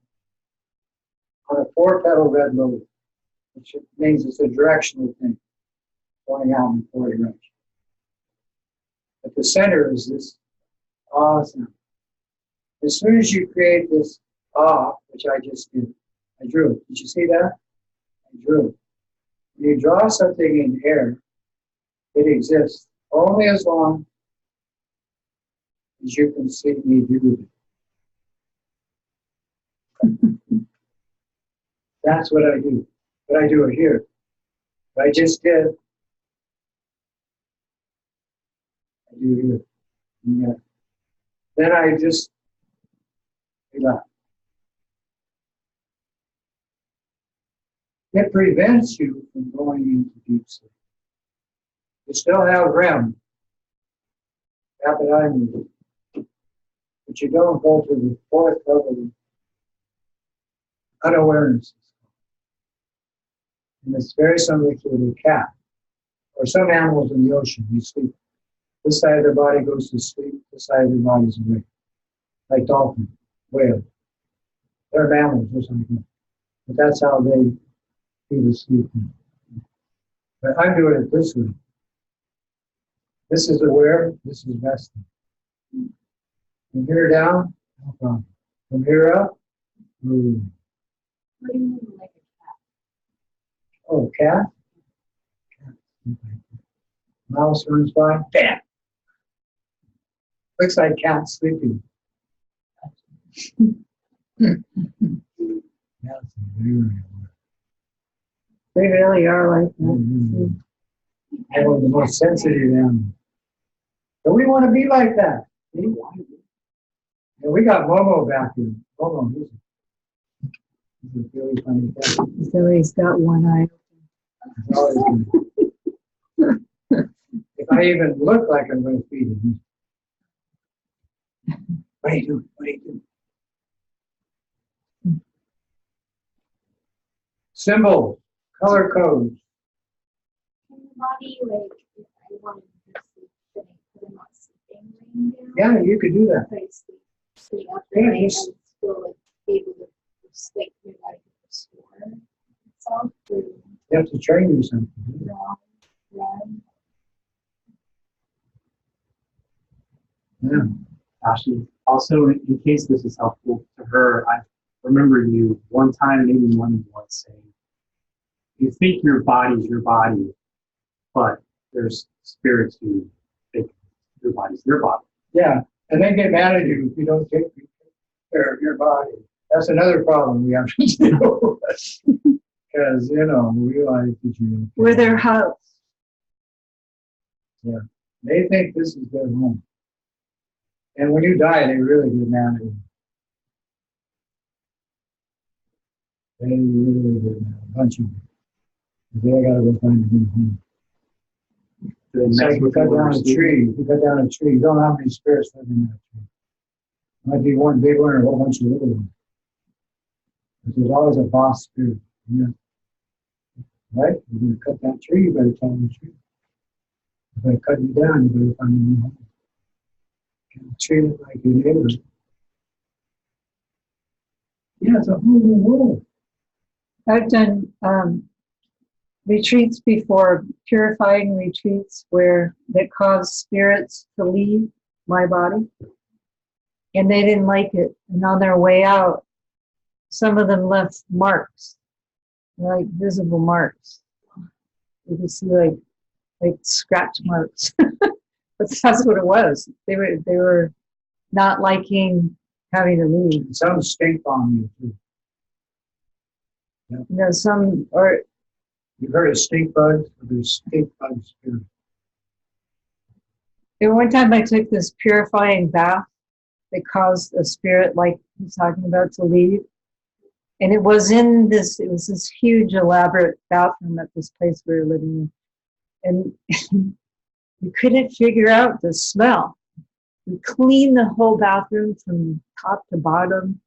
on a 4-petal red lily, which means it's a directional thing going out in 4 directions. At the center is this ah sound. As soon as you create this ah, which I just did, I drew it. Did you see that? I drew it. When you draw something in air, it exists only as long as you can see me do it. That's what I do. But I do it here. What I just did, I do here. Yeah. Then I just relax. It prevents you from going into deep sleep. You still have REM, rapid eye movement, but you don't go to the 4th level of unawareness. And it's very similar to the cat or some animals in the ocean. They sleep. This side of their body goes to sleep, this side of their body is awake. Like dolphins, whales. They're mammals or something. But that's how they do the sleeping. But I'm doing it this way. This is aware, this is resting. From here down, no problem. From here up, move. What do you mean, like a cat? Oh, cat? Mouse runs by, bam! Looks like cat sleeping. That's very They really are like that. mm-hmm. They're one of the most sensitive animals. But we want to be like that. See? And we got Momo back here. Momo, he's a really funny guy. So he's got one eye. He's always good. If I even look like I'm going to feed him. What are you doing? What are you doing? Symbols, color codes. Can the body, like, if I wanted to sleep, should I put them on sleeping ring down? Yeah, you could do that. If I sleep after Yeah, night, just- and still like be able to sleep, my body can restore itself through You have to train yourself. to do that. run. Yeah. Ashley, also, in case this is helpful to her, I remember you one time, maybe more than once, saying, you think your body's your body, but there's spirits who think your body's their body. Yeah, and then get mad at you if you don't take care of your body. That's another problem we have to deal with. Because, you know, we realize that you... We're their house. They think this is their home. And when you die, they really get mad at you. They really get mad. A bunch of them. They gotta go find a new home. It's like you cut down a tree. You cut down a tree. You don't know how many spirits live in that tree. Might be one big one or a whole bunch of little ones. But there's always a boss spirit. Yeah. Right? You're going to cut that tree, you better tell the tree. If they cut you down, you better find a new home. You treat it like your neighbor. Yeah, it's a whole new world. I've done retreats before, purifying retreats where that caused spirits to leave my body. And they didn't like it. And on their way out, some of them left marks, like visible marks. You could see like scratch marks. But that's what it was. They were not liking having to leave. Some stink on you too. You know, some or You've heard of stink bugs? There's stink bug spirit. at one time I took this purifying bath that caused a spirit like he's talking about to leave. And it was this huge elaborate bathroom at this place we were living in. And we couldn't figure out the smell. We cleaned the whole bathroom from top to bottom.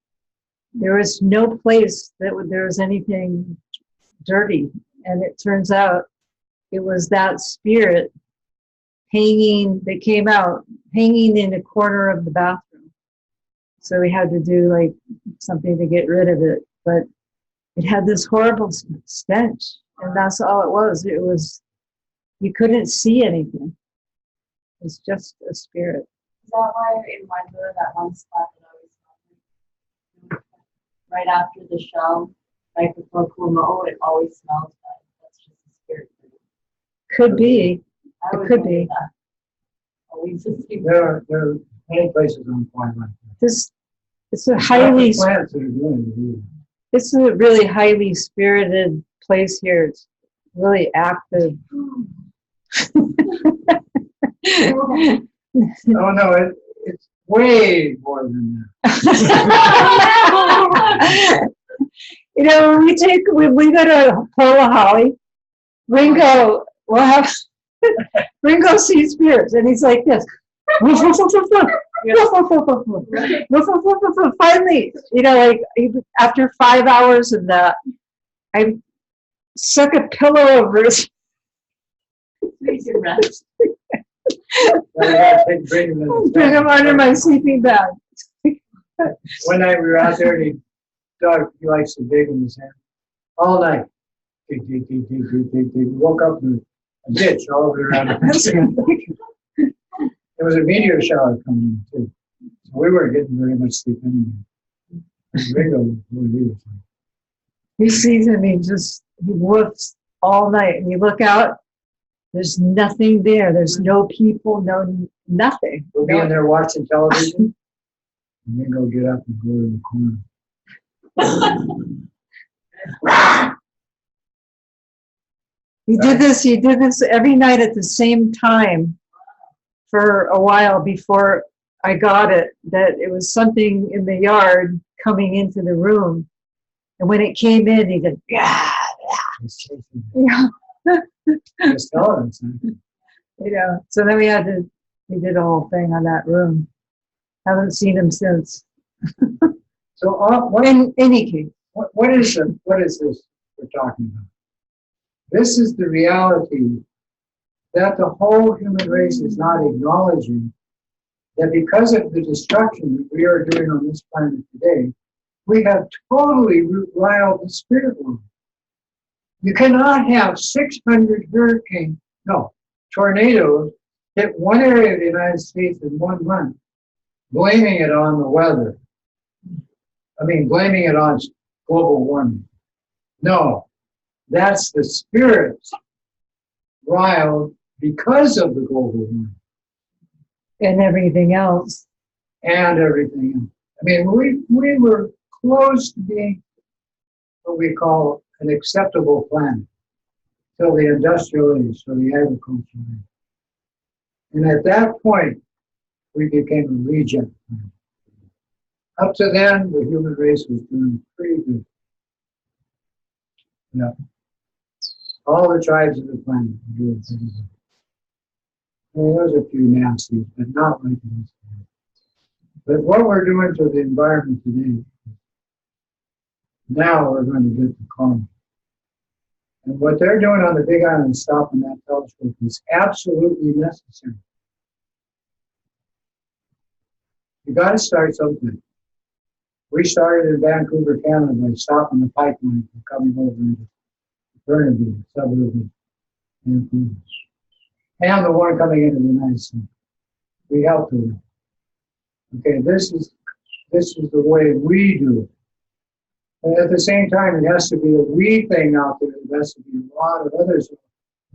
There was no place that there was anything dirty. And it turns out it was that spirit that came out, hanging in a corner of the bathroom. So we had to do like something to get rid of it. But it had this horrible stench. And that's all it was. It was, you couldn't see anything. It was just a spirit. Is that why in Wendler, that one spot that always smells like, right after the shell, right before Kumo, it always smells bad. That's just a spirit. Could be. I It would could wonder be. that. Always just keep There are many places on point like that. It's a highly, Plants that are doing it's a really highly spirited place here. It's really active. it. Oh no, it's way more than You know, when we go to Pola Holly, Ringo will have Ringo sees spirits, and he's like this. Finally, you know, like after 5 hours of that, I stuck a pillow over his. makes you rest. that. Bring him under my sleeping bag. One night we were out there and he likes to dig in the sand all night. Dig, dig, dig, dig, dig, dig, dig. We woke up in a ditch all over around the sand. There was a meteor shower coming in too. So we weren't getting very much sleep anyway. Ringo, He sees him, he woofs all night, and you look out, there's nothing there. There's no people, nothing. we'll be in there watching television and then go get up and go in the corner. He did this every night at the same time for a while before I got it, that it was something in the yard coming into the room. And when it came in, he did, yeah, yeah. Just tell him, son. You know, so then we did a whole thing on that room. Haven't seen him since. So what, In any case, what is this we're talking about? This is the reality that the whole human race is not acknowledging, that because of the destruction that we are doing on this planet today, we have totally riled the spirit world. You cannot have 600 tornadoes hit one area of the United States in 1 month, blaming it on the weather. I mean, blaming it on global warming. No, that's the spirits riled because of the global warming and everything else. and everything else. I mean, we were close to being what we call an acceptable planet till the industrial age, till the agricultural age. And at that point, we became a reject planet. Up to then, the human race was doing pretty good. Yeah. All the tribes of the planet were doing pretty good. Well, there's a few nasties, but not like this. But what we're doing to the environment today, now we're going to get the karma. And what they're doing on the Big Island, stopping that telescope, is absolutely necessary. You got to start something. We started in Vancouver, Canada, by stopping the pipeline from coming over into Burnaby, a suburb of Vancouver, and the one coming into the United States. We helped with it. Okay, this is the way we do it. And at the same time, it has to be a we thing out there. There has to be a lot of others,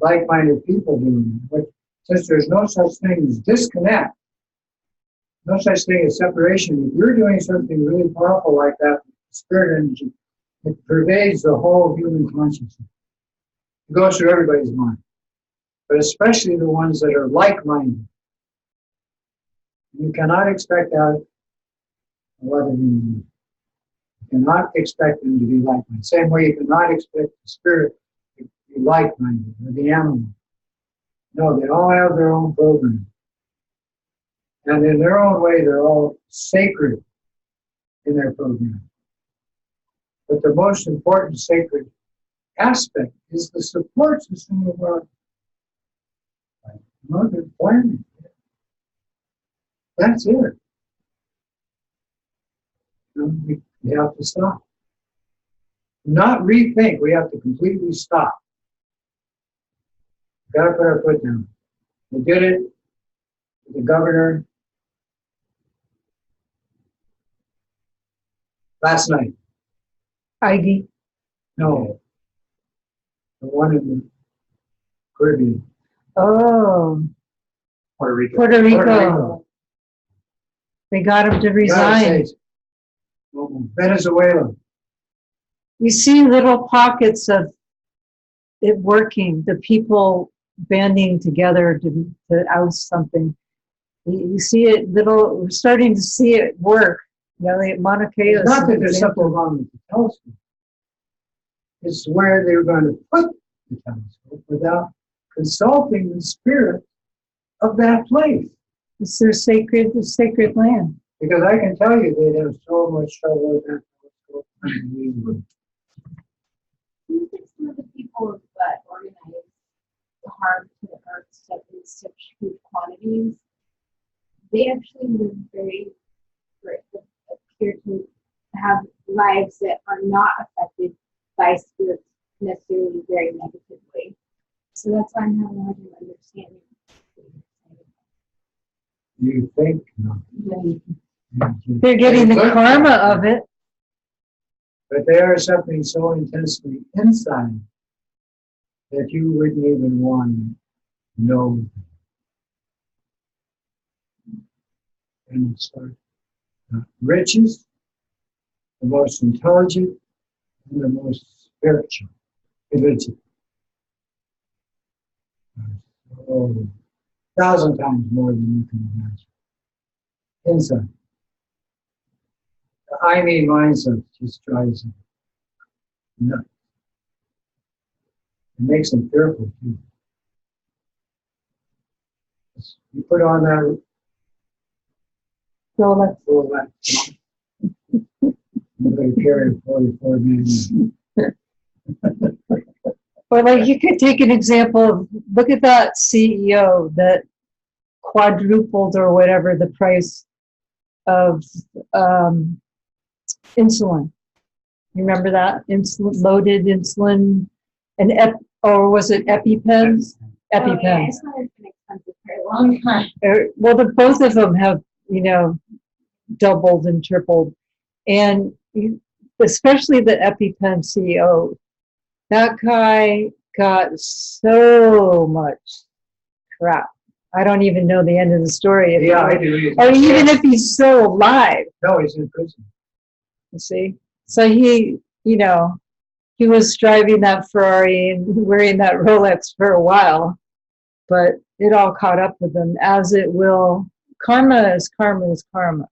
like-minded people doing it. But since there's no such thing as disconnect, no such thing as separation, if you're doing something really powerful like that, spirit energy, it pervades the whole human consciousness. It goes through everybody's mind, but especially the ones that are like-minded. You cannot expect that of other human beings. You cannot expect them to be like-minded. Same way you cannot expect the spirit to be like-minded, or the animal. No, they all have their own program. And in their own way, they're all sacred in their program. But the most important sacred aspect is the support system of our mother planet. That's it. We have to stop. Not rethink, we have to completely stop. We've got to put our foot down. We did it with the governor last night. Ivy. No. The one in the Caribbean. Oh, Puerto Rico. Puerto Rico. Puerto Rico. They got him to United resign. States. Venezuela. You see little pockets of it working, the people banding together to oust something. You see it we're starting to see it work. You know, Mauna Kea is It's not that an there's something example. wrong with the telescope. It's where they're going to put the telescope without consulting the spirit of that place. It's the sacred land. Because I can tell you they'd have so much trouble with that telescope. Unbelievable. Do you think some of the people that organize the harm to the earth stuff in such huge quantities, they actually live appear to have lives that are not affected by spirits necessarily very negatively. So that's why I'm having a hard time understanding. You think? No. They're getting the karma of it. But they are suffering so intensely inside that you wouldn't even want to know. And it's the richest, the most intelligent, and the most spiritual religion. Oh, 1,000 times more than you can imagine. Inside. The I me mindset just drives them nuts. It makes them fearful too. You put on that Rolex. Rolex, you're going to carry a 44 million. Or like you could take an example of, look at that CEO that quadrupled or whatever the price of insulin. You remember that? Insulin, loaded insulin, and or was it EpiPens? Oh, yeah, EpiPens. it's not been expensive for a long time. Well, both of them have, doubled and tripled. And especially the EpiPen CEO, that guy got so much crap. I don't even know the end of the story. Yeah, I do. Or even if he's still alive, No, he's in prison. you see. So he was driving that Ferrari and wearing that Rolex for a while, but it all caught up with him, as it will. Karma is karma is karma.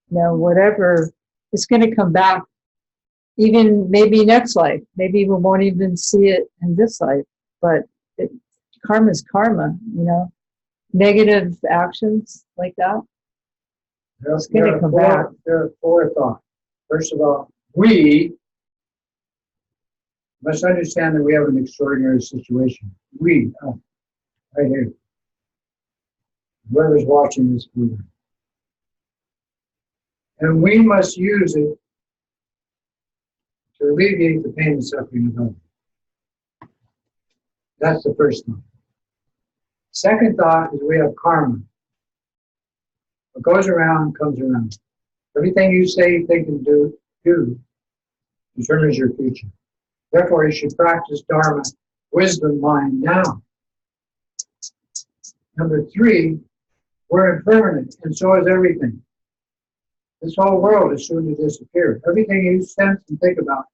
Whatever, it's going to come back, even maybe next life. Maybe we won't even see it in this life, but karma is karma, Negative actions like that. It's going to come back. There are four thoughts. First of all, we must understand that we have an extraordinary situation. We, right here. Whoever's watching this program. And we must use it to alleviate the pain and suffering of others. That's the first thought. Second thought is we have karma. What goes around comes around. Everything you say, think, and do determines your future. Therefore, you should practice Dharma, wisdom, mind now. Number three, we're impermanent, and so is everything. This whole world is soon to disappear. Everything you sense and think about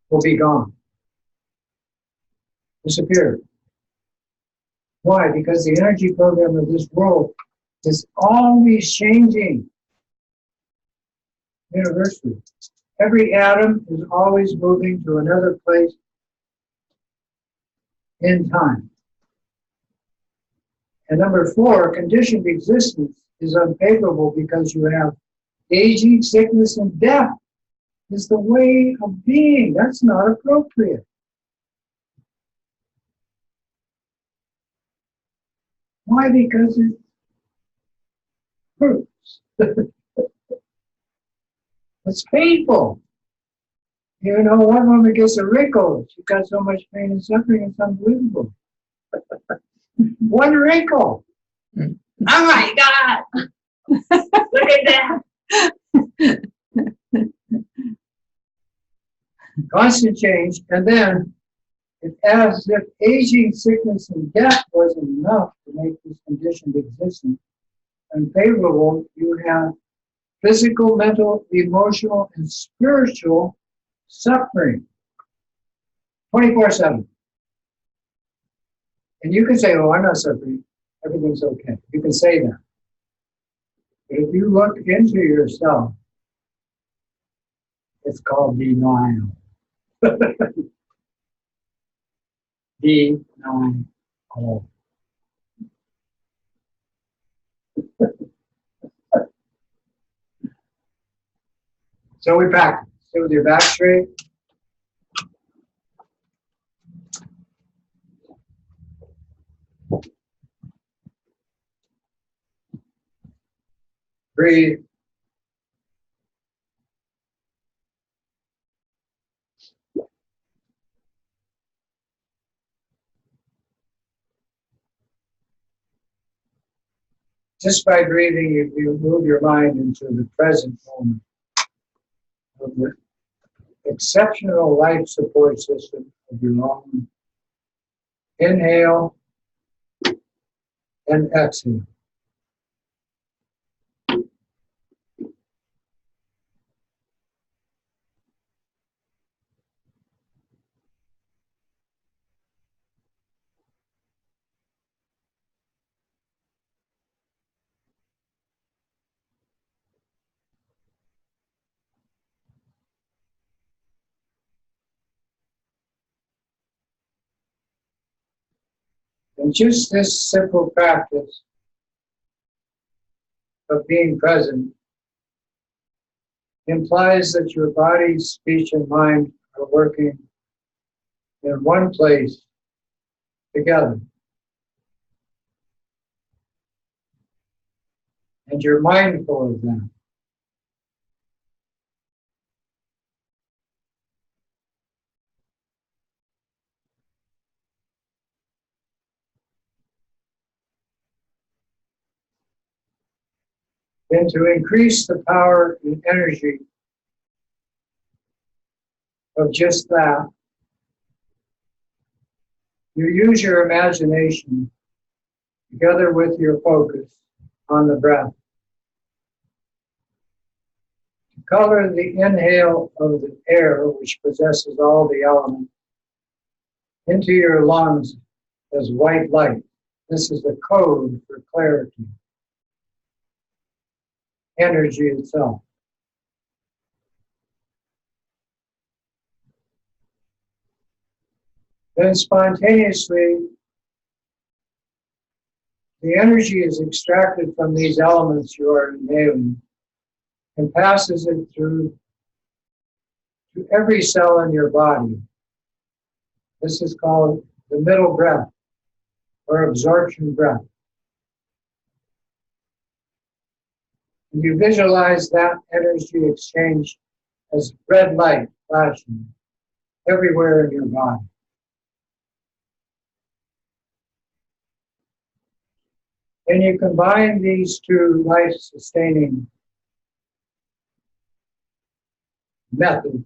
will be gone. Disappear. Why? Because the energy program of this world is always changing. Universally. Every atom is always moving to another place in time. And number four, conditioned existence is unfavorable because you have aging, sickness, and death is the way of being. That's not appropriate. Why? Because it hurts. It's painful. One woman gets a wrinkle. She's got so much pain and suffering, it's unbelievable. One wrinkle. Oh my God! Look at that. Constant change, and then it's as if aging, sickness, and death wasn't enough to make this conditioned existence unfavorable. You have physical, mental, emotional, and spiritual suffering 24/7. And you can say, oh, I'm not suffering. Everything's okay. You can say that. But if you look into yourself, it's called denial. Denial. So we practice. Sit with your back straight. Breathe. Just by breathing, you move your mind into the present moment of the exceptional life support system of your own inhale and exhale. And just this simple practice of being present implies that your body, speech, and mind are working in one place together. And you're mindful of that. And to increase the power and energy of just that, you use your imagination together with your focus on the breath to color the inhale of the air, which possesses all the elements, into your lungs as white light. This is the code for clarity, energy itself. Then spontaneously, the energy is extracted from these elements you are inhaling and passes it through to every cell in your body. This is called the middle breath or absorption breath. And you visualize that energy exchange as red light flashing everywhere in your body. And you combine these two life-sustaining methods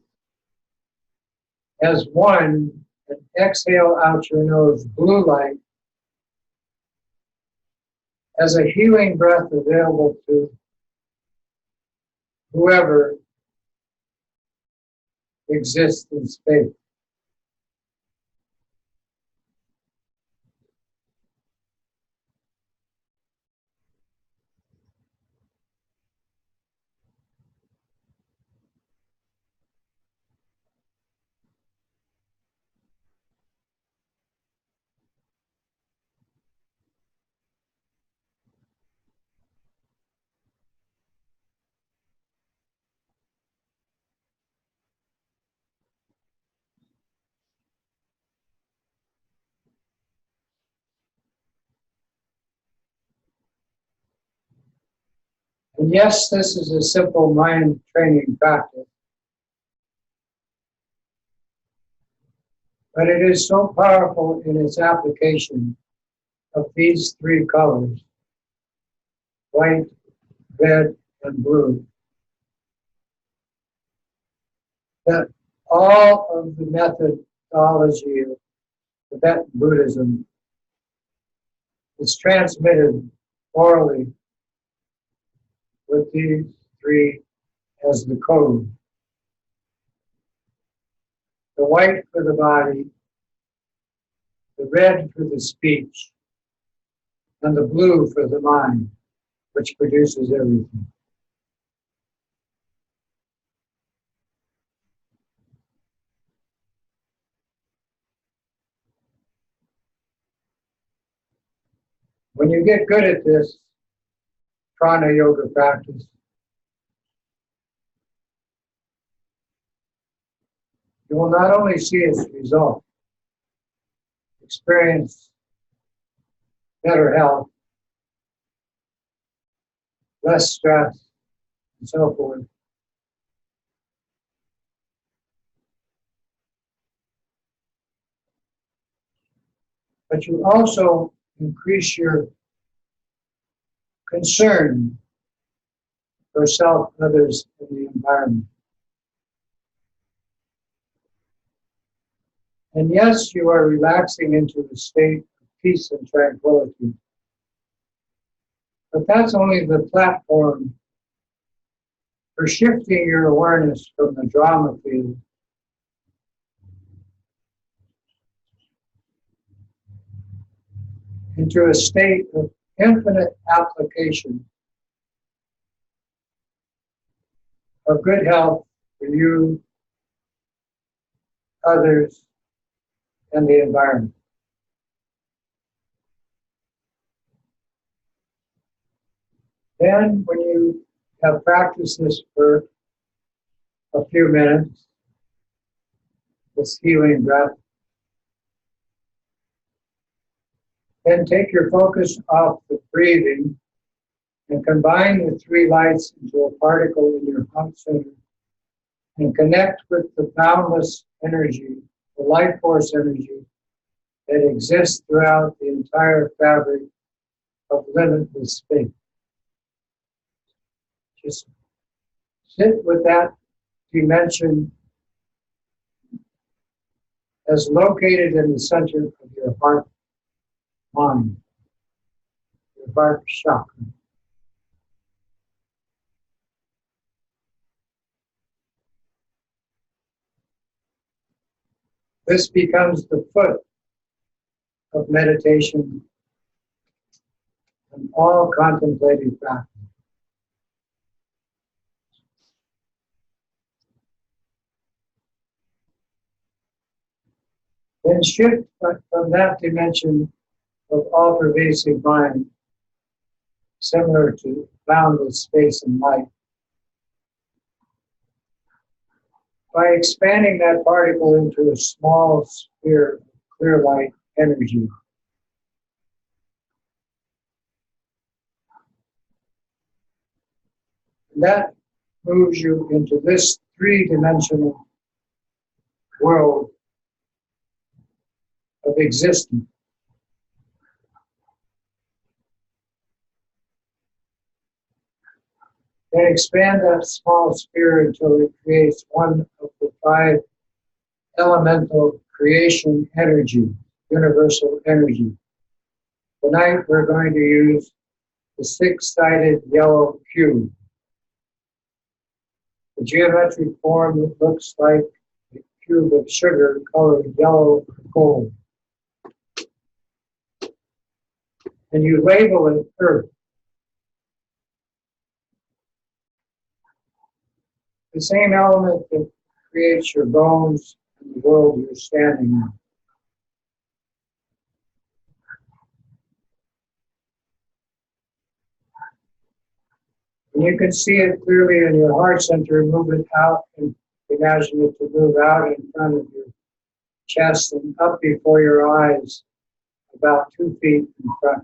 as one, and exhale out your nose blue light as a healing breath available to whoever exists in space. And yes, this is a simple mind training practice, but it is so powerful in its application of these three colors, white, red, and blue, that all of the methodology of Tibetan Buddhism is transmitted orally with these three as the code. The white for the body, the red for the speech, and the blue for the mind, which produces everything. When you get good at this prana yoga practice, you will not only see its result, experience better health, less stress, and so forth, but you also increase your concern for self, others, and the environment. And yes, you are relaxing into a state of peace and tranquility. But that's only the platform for shifting your awareness from the drama field into a state of infinite application of good health for you, others, and the environment. Then, when you have practiced this for a few minutes, this healing breath, then take your focus off the breathing and combine the three lights into a particle in your heart center and connect with the boundless energy, the life force energy that exists throughout the entire fabric of limitless space. Just sit with that dimension as located in the center of your heart mind, your heart chakra. This becomes the foot of meditation and all contemplative practice. Then shift from that dimension of all-pervasive mind, similar to boundless space and light, by expanding that particle into a small sphere of clear light energy. And that moves you into this three-dimensional world of existence. Then expand that small sphere until it creates one of the five elemental creation energy, universal energy. Tonight we're going to use the six-sided yellow cube. The geometric form that looks like a cube of sugar colored yellow or gold. And you label it Earth. The same element that creates your bones and the world you're standing in. And you can see it clearly in your heart center, move it out and imagine it to move out in front of your chest and up before your eyes, about 2 feet in front.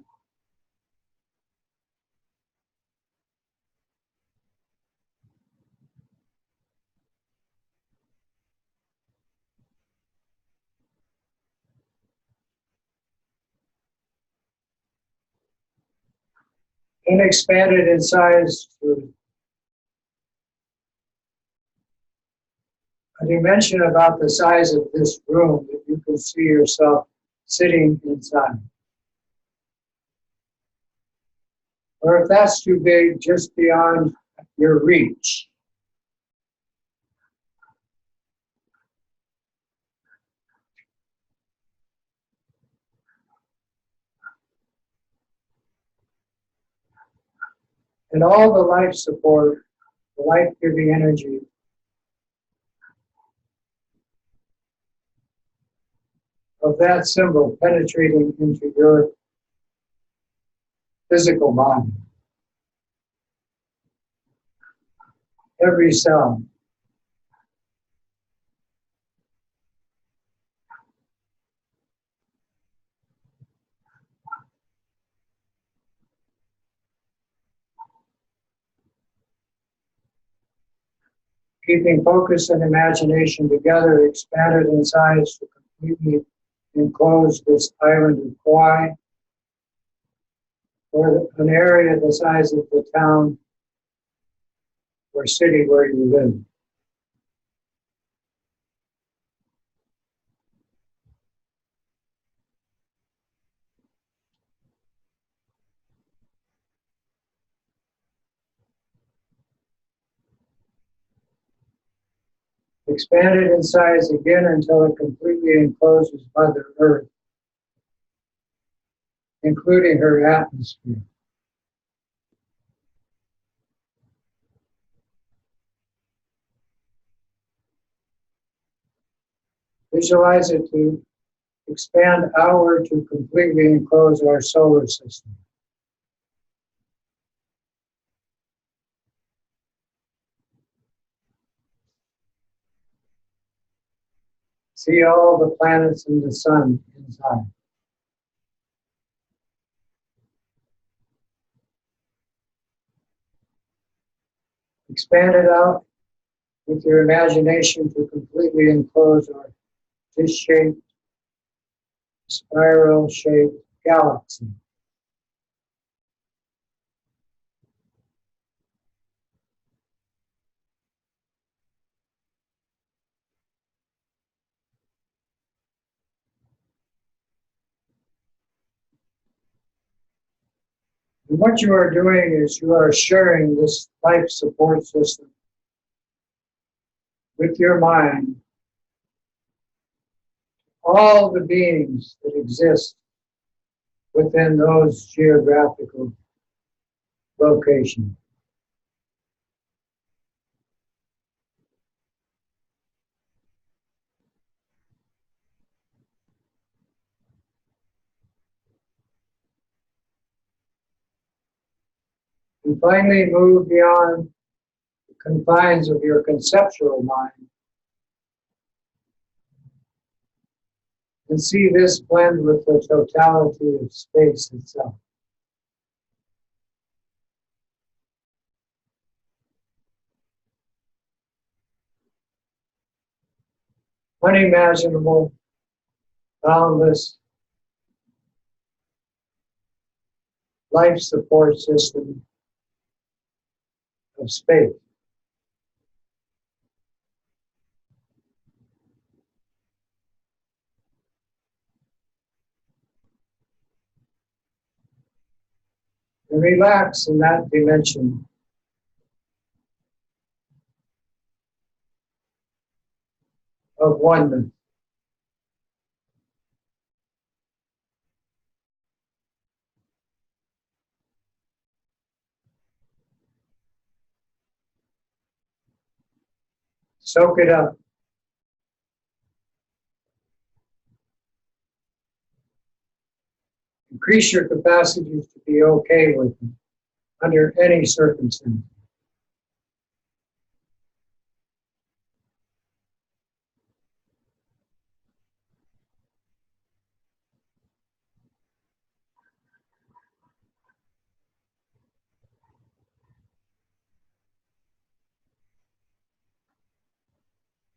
And expand it in size to a dimension about the size of this room that you can see yourself sitting inside. Or if that's too big, just beyond your reach. And all the life support, the life-giving energy of that symbol penetrating into your physical body. Every cell. Keeping focus and imagination together, expanded in size to completely enclose this island of Kauai, or an area the size of the town or city where you live. Expanded in size again until it completely encloses Mother Earth, including her atmosphere. Visualize it to expand outward to completely enclose our solar system. See all the planets and the sun inside. Expand it out with your imagination to completely enclose our dish-shaped, spiral-shaped galaxy. And what you are doing is you are sharing this life support system with your mind, all the beings that exist within those geographical locations. And finally, move beyond the confines of your conceptual mind and see this blend with the totality of space itself. Unimaginable, boundless life support system of space. And relax in that dimension of oneness. Soak it up. Increase your capacities to be okay with it under any circumstance.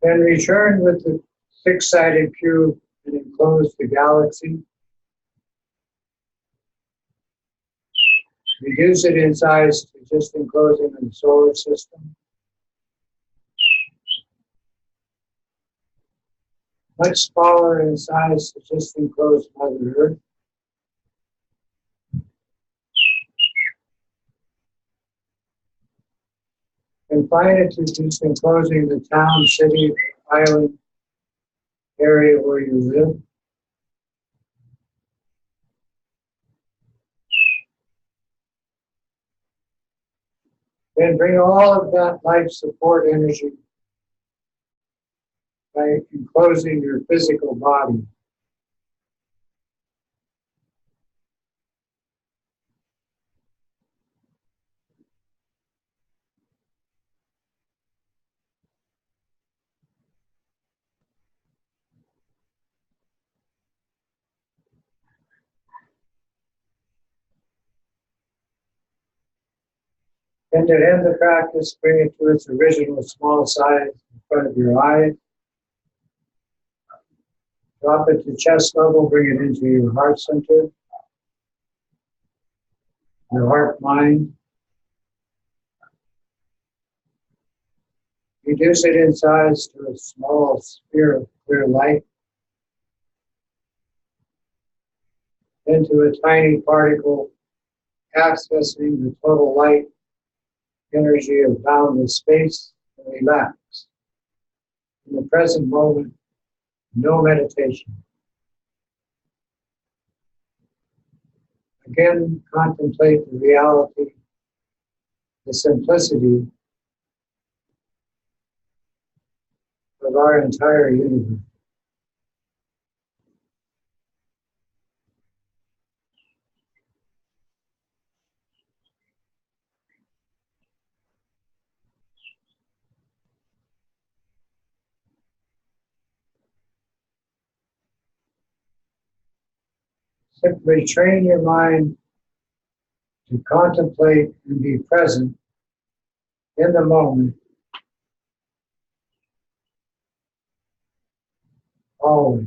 Then return with the six-sided cube and enclose the galaxy. Reduce it in size to just enclosing the solar system. Much smaller in size to just enclose Mother Earth. Confine it to just enclosing the town, city, island area where you live. Then bring all of that life support energy by enclosing your physical body. And to end the practice, bring it to its original small size in front of your eyes. Drop it to chest level, bring it into your heart center, your heart mind. Reduce it in size to a small sphere of clear light, into a tiny particle accessing the total light energy of boundless space, and relax. In the present moment, no meditation. Again, contemplate the reality, the simplicity of our entire universe. Simply train your mind to contemplate and be present in the moment, always.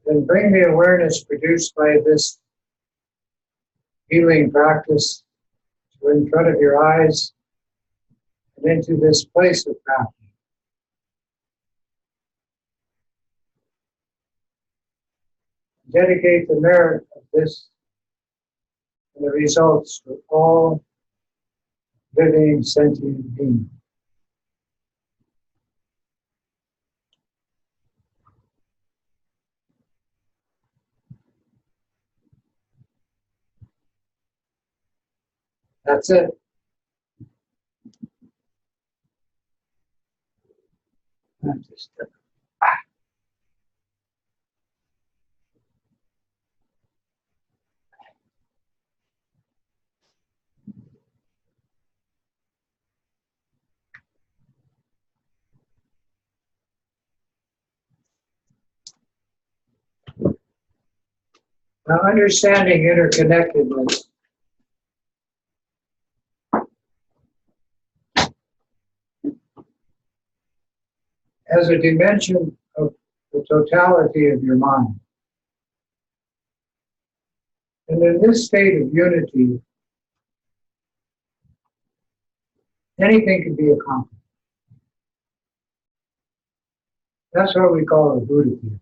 Then bring the awareness produced by this healing practice to in front of your eyes and into this place of practice. Dedicate the merit of this and the results to all living sentient beings. That's it. Just, now, understanding interconnectedness. As a dimension of the totality of your mind. And in this state of unity, anything can be accomplished. That's what we call a Buddha field.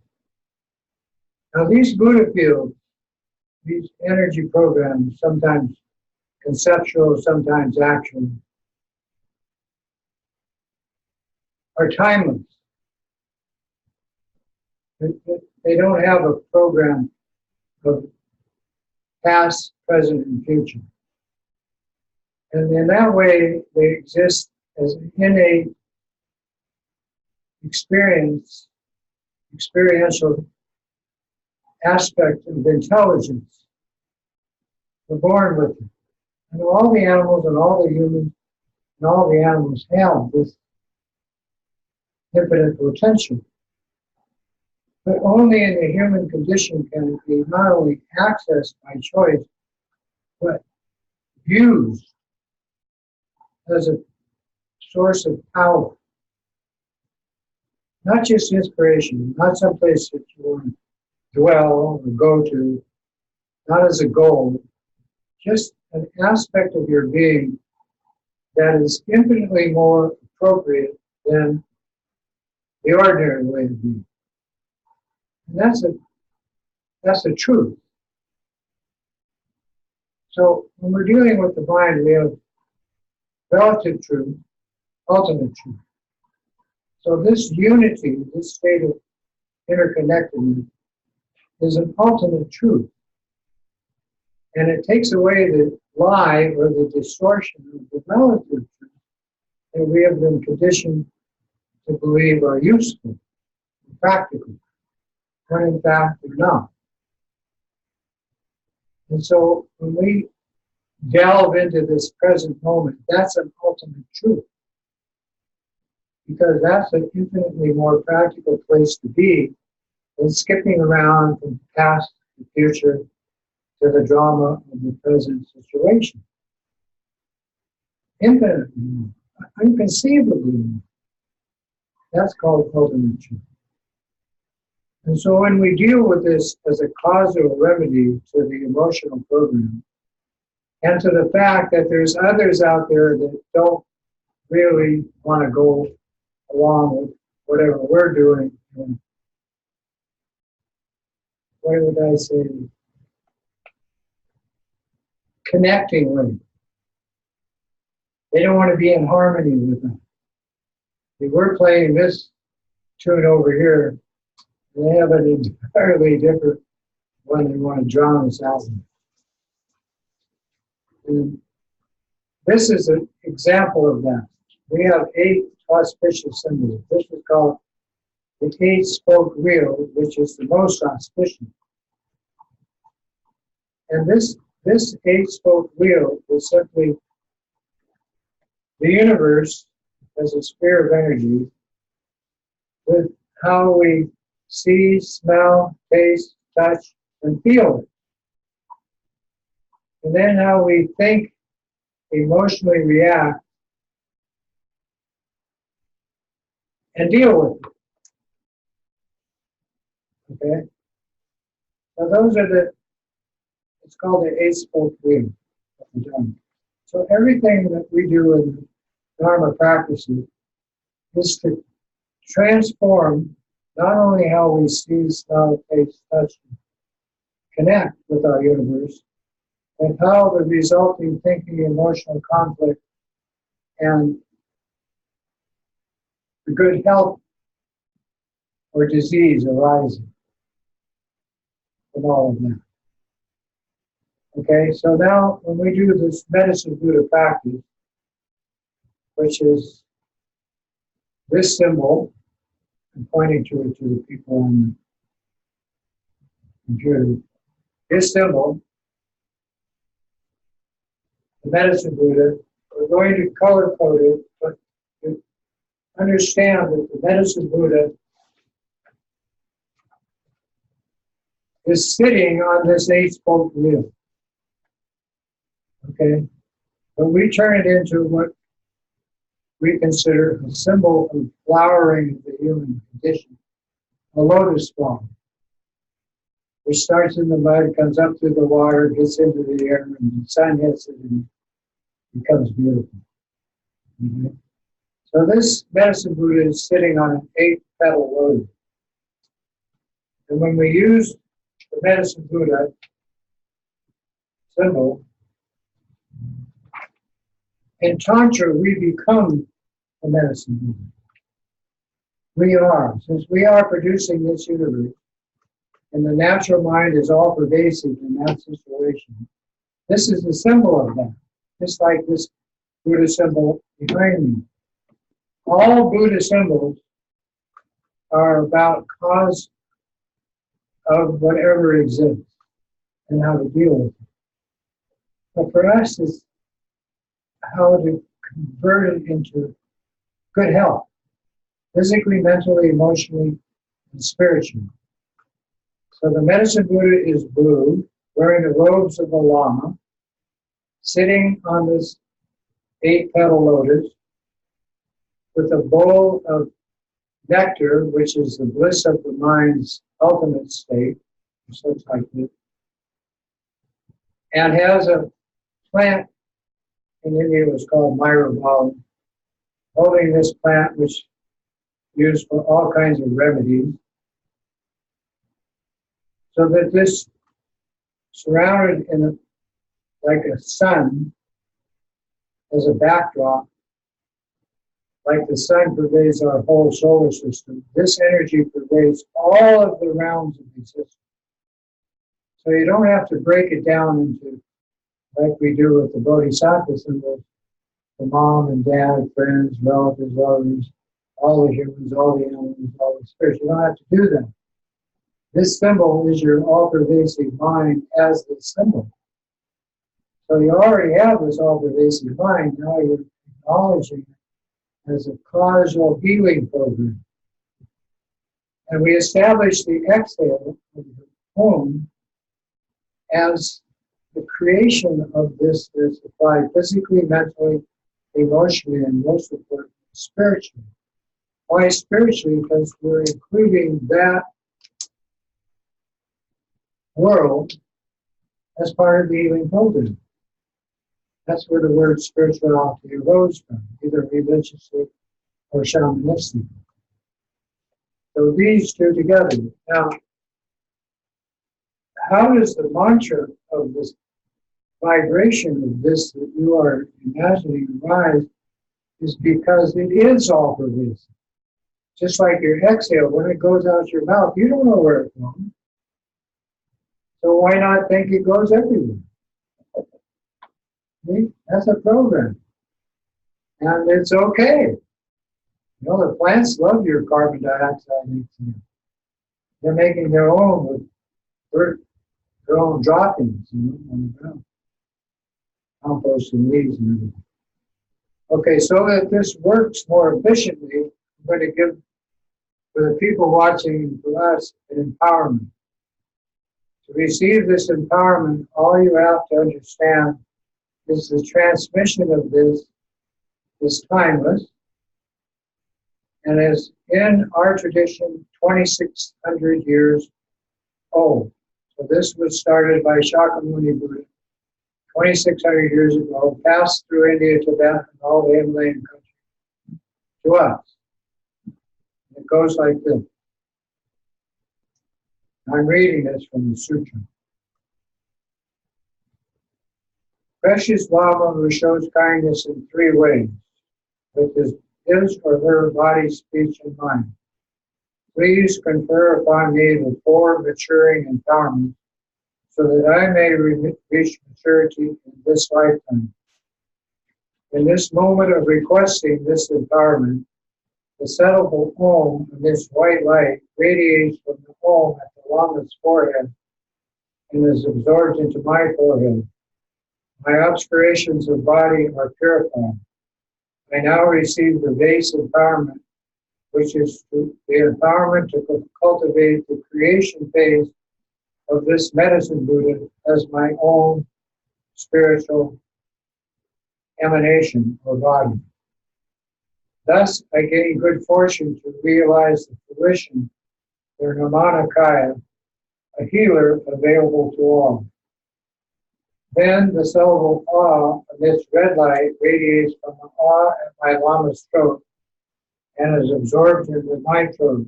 Now these Buddha fields, these energy programs, sometimes conceptual, sometimes actual, are timeless. They don't have a program of past, present, and future. And in that way, they exist as an innate experiential aspect of intelligence. We're born with it. And all the animals and all the humans and all the animals have this infinite potential. But only in the human condition can it be not only accessed by choice, but used as a source of power. Not just inspiration, not someplace that you want to dwell or go to, not as a goal, just an aspect of your being that is infinitely more appropriate than the ordinary way of being. And that's a truth. So when we're dealing with the mind, we have relative truth, ultimate truth. So this unity, this state of interconnectedness, is an ultimate truth. And it takes away the lie or the distortion of the relative truth that we have been conditioned to believe are useful and practical, when in fact they're not. And so when we delve into this present moment, that's an ultimate truth. Because that's an infinitely more practical place to be than skipping around from the past to the future to the drama of the present situation. Infinitely more, inconceivably more. That's called ultimate truth. And so when we deal with this as a causal remedy to the emotional program, and to the fact that there's others out there that don't really want to go along with whatever we're doing, and what would I say, connecting with. They don't want to be in harmony with them. If we're playing this tune over here, they have an entirely different one they want to drown us out in. And This is an example of that. We have 8 auspicious symbols. This is called the 8-spoke wheel, which is the most auspicious. And this 8-spoke wheel is simply the universe as a sphere of energy with how we see, smell, taste, touch, and feel it. And then how we think, emotionally react, and deal with it. Okay? So those are it's called the 8-spoke wheel of the Dharma. So everything that we do in the Dharma practices is to transform not only how we see, smell, taste, touch, connect with our universe, but how the resulting thinking, emotional conflict, and the good health or disease arising from all of that. Okay, so now when we do this medicine Buddha practice, which is this symbol, I'm pointing to it to the people on the computer, this symbol, the medicine Buddha, we're going to color code it, but to understand that the medicine Buddha is sitting on this 8-spoke wheel. Okay? But we turn it into what we consider a symbol of flowering of the human condition, a lotus flower, which starts in the mud, comes up through the water, gets into the air, and the sun hits it and becomes beautiful. Okay? So this medicine Buddha is sitting on an 8-petal lotus. And when we use the medicine Buddha symbol, in Tantra, we become the medicine Buddha. We are. Since we are producing this universe, and the natural mind is all pervasive in that situation, this is the symbol of that. Just like this Buddha symbol behind me. All Buddha symbols are about cause of whatever exists and how to deal with it. But for us, it's how to convert it into good health, physically, mentally, emotionally, and spiritually. So the medicine Buddha is blue, wearing the robes of a Lama, sitting on this 8-petal lotus with a bowl of nectar, which is the bliss of the mind's ultimate state, or such like this, and has a plant, in India it was called Myrobalan, holding this plant which is used for all kinds of remedies, so that this surrounded in like a sun as a backdrop, like the sun pervades our whole solar system, this energy pervades all of the realms of existence. So you don't have to break it down into, like we do with the Bodhisattva symbols, the mom and dad, friends, relatives, lovers, all the humans, all the animals, all the spirits. You don't have to do that. This symbol is your all-pervasive mind as the symbol. So you already have this all-pervasive mind. Now you're acknowledging it as a causal healing program. And we establish the exhale of the home as the creation of this is applied physically, mentally, emotionally, and most importantly, spiritually. Why spiritually? Because we're including that world as part of the healing program. That's where the word spirituality arose from, either religiously or shamanistic. So these two together. Now, how does the mantra of this vibration of this that you are imagining arise is because it is all pervasive. Just like your exhale, when it goes out your mouth, you don't know where it's going. So why not think it goes everywhere? See? That's a program. And it's okay. You know, the plants love your carbon dioxide mixing. They're making their own with their own droppings, you know, on the ground. Compost and leaves and everything. Okay, so that this works more efficiently, I'm going to give, for the people watching, for us, an empowerment. To receive this empowerment, all you have to understand is the transmission of this is timeless and is in our tradition 2,600 years old. So this was started by Shakyamuni Buddha 2,600 years ago, passed through India, Tibet, and all the Himalayan countries to us. It goes like this. I'm reading this from the sutra. Precious Lama who shows kindness in three ways, with his or her body, speech, and mind. Please confer upon me the four maturing empowerments so that I may reach maturity in this lifetime. In this moment of requesting this empowerment, the settled Om of this white light radiates from the Om at the Lama's forehead and is absorbed into my forehead. My obscurations of body are purified. I now receive the base empowerment, which is the empowerment to cultivate the creation phase of this medicine Buddha as my own spiritual emanation or body. Thus, I gain good fortune to realize the fruition of the Nirmanakaya, a healer available to all. Then the syllable Ah amidst red light radiates from the Ah at my Lama's throat and is absorbed into my throat.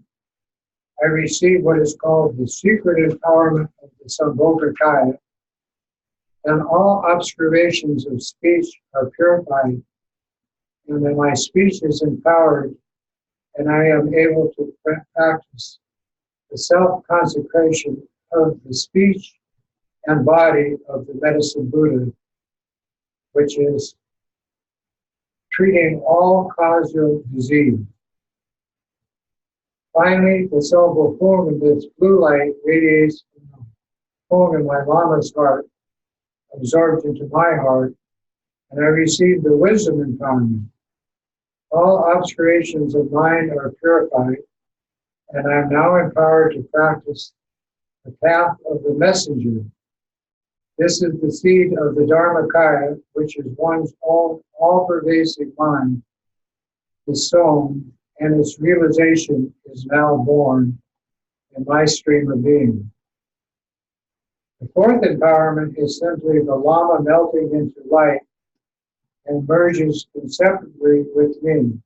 I receive what is called the secret empowerment of the Sambhogakaya, and all obscurations of speech are purified, and then my speech is empowered, and I am able to practice the self-consecration of the speech and body of the medicine Buddha, which is treating all causal disease. Finally, the syllable form of this blue light radiates from the form in my Lama's heart, absorbed into my heart, and I receive the wisdom empowerment. All obscurations of mind are purified, and I am now empowered to practice the path of the messenger. This is the seed of the Dharmakaya, which is one's own all-pervasive mind, is sown, and its realization is now born in my stream of being. The fourth empowerment is simply the Lama melting into light and merges inseparably with me.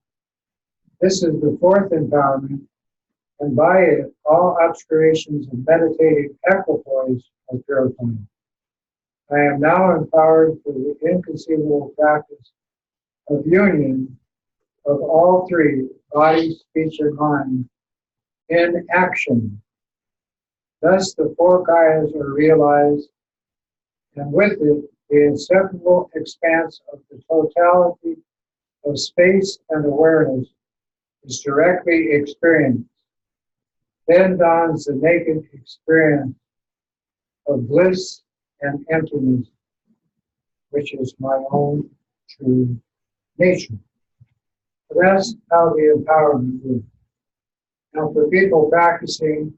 This is the fourth empowerment, and by it, all obscurations of meditating equipoise are purified. I am now empowered for the inconceivable practice of union of all three, body, speech, and mind, in action. Thus the four kayas are realized, and with it, the inseparable expanse of the totality of space and awareness is directly experienced. Then dawns the naked experience of bliss and emptiness, which is my own true nature. So that's how the empowerment works. Now, for people practicing,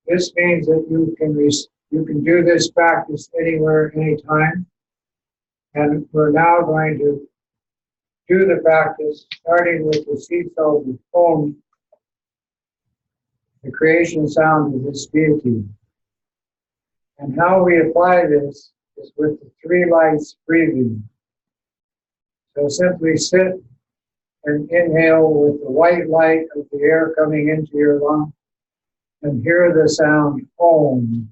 this means that you can do this practice anywhere, anytime. And we're now going to do the practice, starting with the seed cells of Om, the creation sound of this deity. And how we apply this is with the three lights breathing. So simply sit and inhale with the white light of the air coming into your lung and hear the sound Om.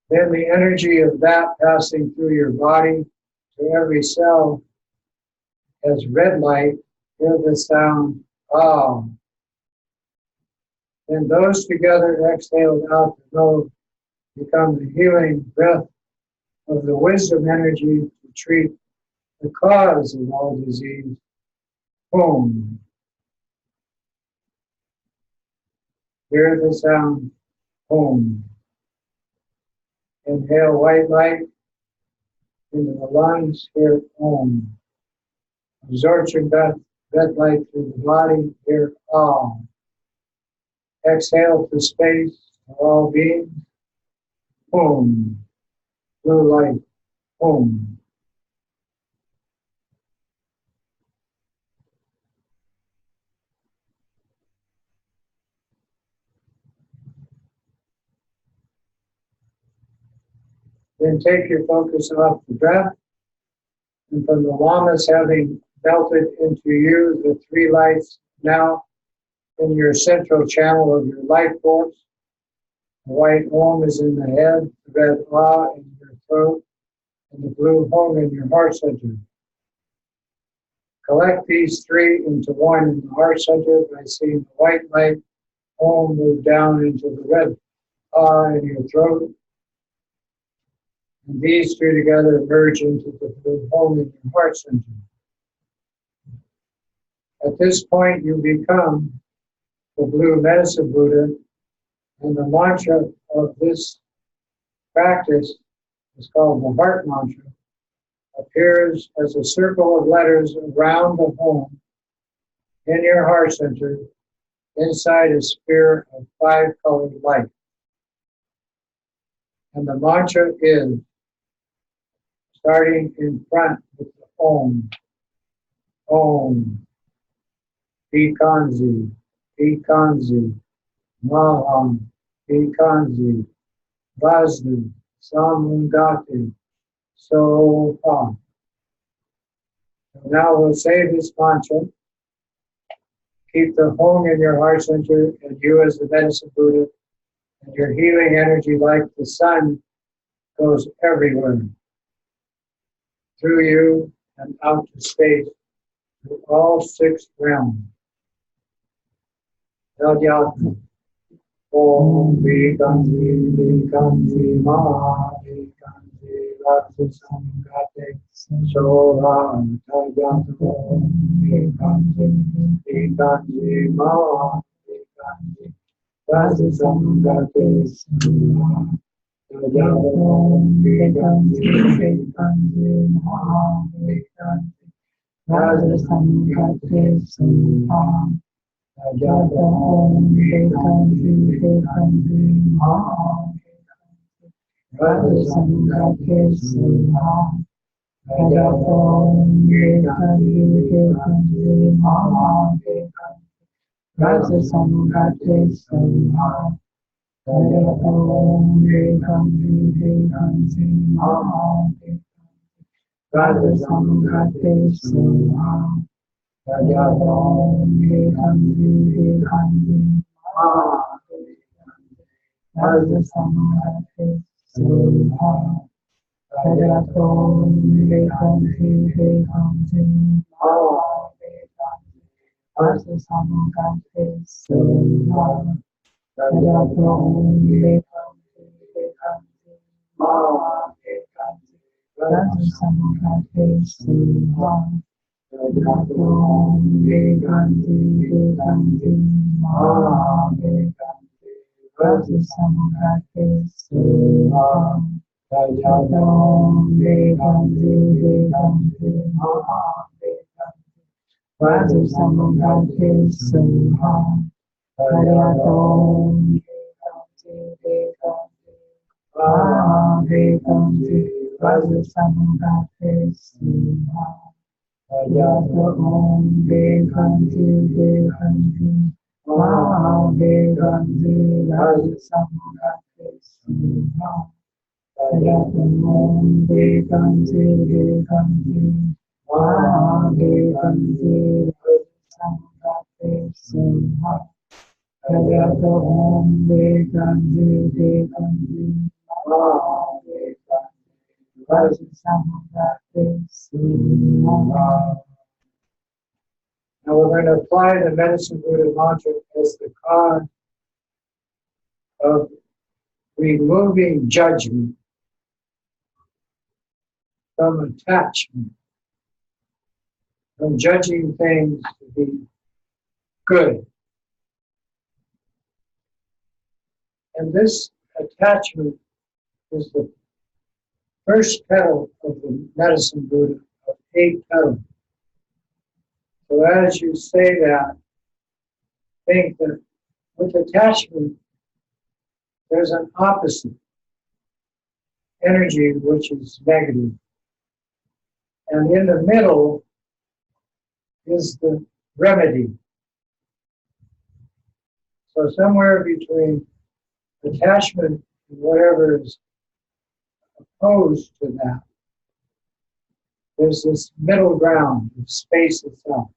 Then the energy of that passing through your body to every cell as red light, hear the sound Ah. Then those together exhaled out the nose become the healing breath of the wisdom energy to treat the cause of all disease. Boom. Hear the sound. Boom. Inhale white light into the lungs. Hear Om. Absorption breath light through the body. Hear Om. Exhale to space, to all beings. Boom. Blue light. Boom. Then take your focus off the breath, and from the lamas having melted into you, the three lights now in your central channel of your life force. The white Om is in the head, the red Ah in your throat, and the blue Hum in your heart center. Collect these three into one in the heart center by seeing the white light Om move down into the red Ah in your throat. And these two together merge into the blue Hum in your heart center. At this point, you become the blue medicine Buddha, and the mantra of this practice is called the heart mantra, appears as a circle of letters around the home in your heart center, inside a sphere of 5-colored light. And the mantra is, starting in front with the Om, Om, Pikanzi, Pikanzi, Maham, Pikanzi, Vazdu, Samungati, Soha. So now we'll say this mantra. Keep the Hum in your heart center and you as the medicine Buddha, and your healing energy like the sun goes everywhere. Through you and out to space, to all 6 realms. Tadyatma. Om Vikanti Vikanti Maha Vikanti Vakti Samgate Soha Tadyatma. Vikanti Vikanti Maha Vikanti Vakti Samgate Soha Tadyatma. Vikanti Vikanti Maha Vikanti Vakti Samgate Soha Om Vikanti Vikanti Maha Vakti Samgate Soha Om Vikanti Vikanti Maha Vakti Samgate Soha Om Vikanti Vikanti Maha Vakti Samgate Soha Om Vikanti Vikanti Maha Vakti Samgate Soha Om Vikanti Vikanti Maha Vakti Samgate Soha Om Vikanti Vikanti Maha Vakti Samgate Soha Om Vikanti Vikanti Maha Vakti Samgate Soha Om Vikanti Vikanti Maha Vakti Samgate Soha Om Vikanti Vikanti Maha Vakti Samgate Soha Om Vikanti Vikanti Maha Vakti Samgate Soha Om Vikanti Vikanti Maha Vakti Samgate Soha Om Vikanti Vikanti Maha Vakti Samgate Soha. Now we're going to apply the medicine Buddha mantra as the cause of removing judgment from attachment, from judging things to be good. And this attachment is the first petal of the medicine Buddha of 8 petals. So as you say that, think that with attachment, there's an opposite energy which is negative. And in the middle is the remedy. So somewhere between attachment and whatever is opposed to that, there's this middle ground of space itself.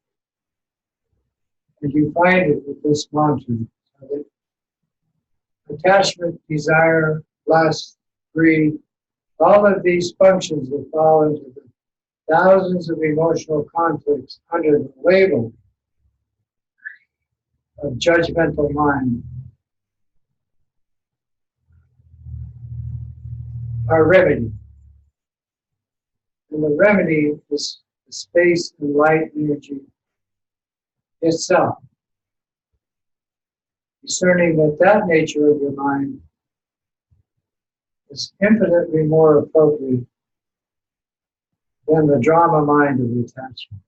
And you find it with this mantra. So that attachment, desire, lust, greed, all of these functions that fall into the thousands of emotional conflicts under the label of judgmental mind are remedy. And the remedy is the space and light energy itself. Discerning that that nature of your mind is infinitely more appropriate than the drama mind of attachment.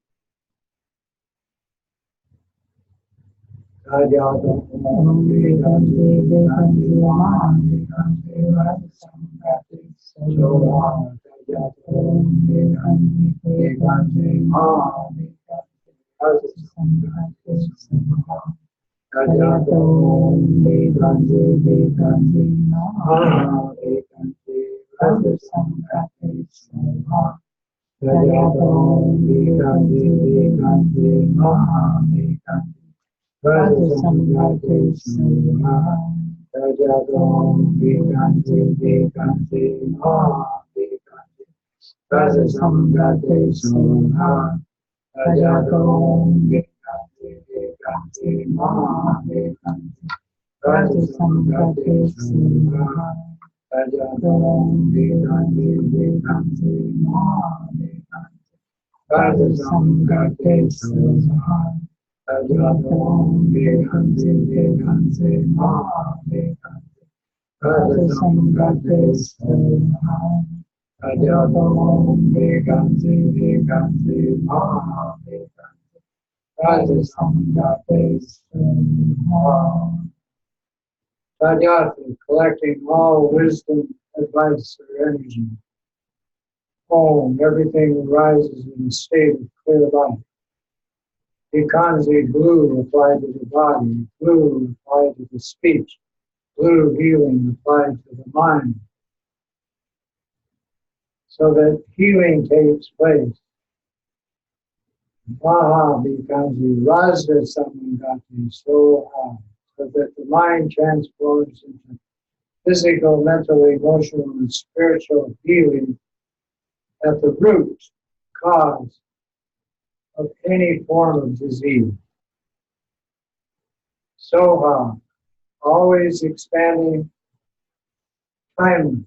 Tadyata, collecting all wisdom, advice, or energy. Om, everything that rises in a state of clear light. Ikanzi, blue applied to the body, blue applied to the speech, blue healing applied to the mind. So that healing takes place. Maha Bikanzi, Rajda Samangati, Soha, so that the mind transforms into physical, mental, emotional, and spiritual healing at the root cause of any form of disease. Soha, always expanding, timeless.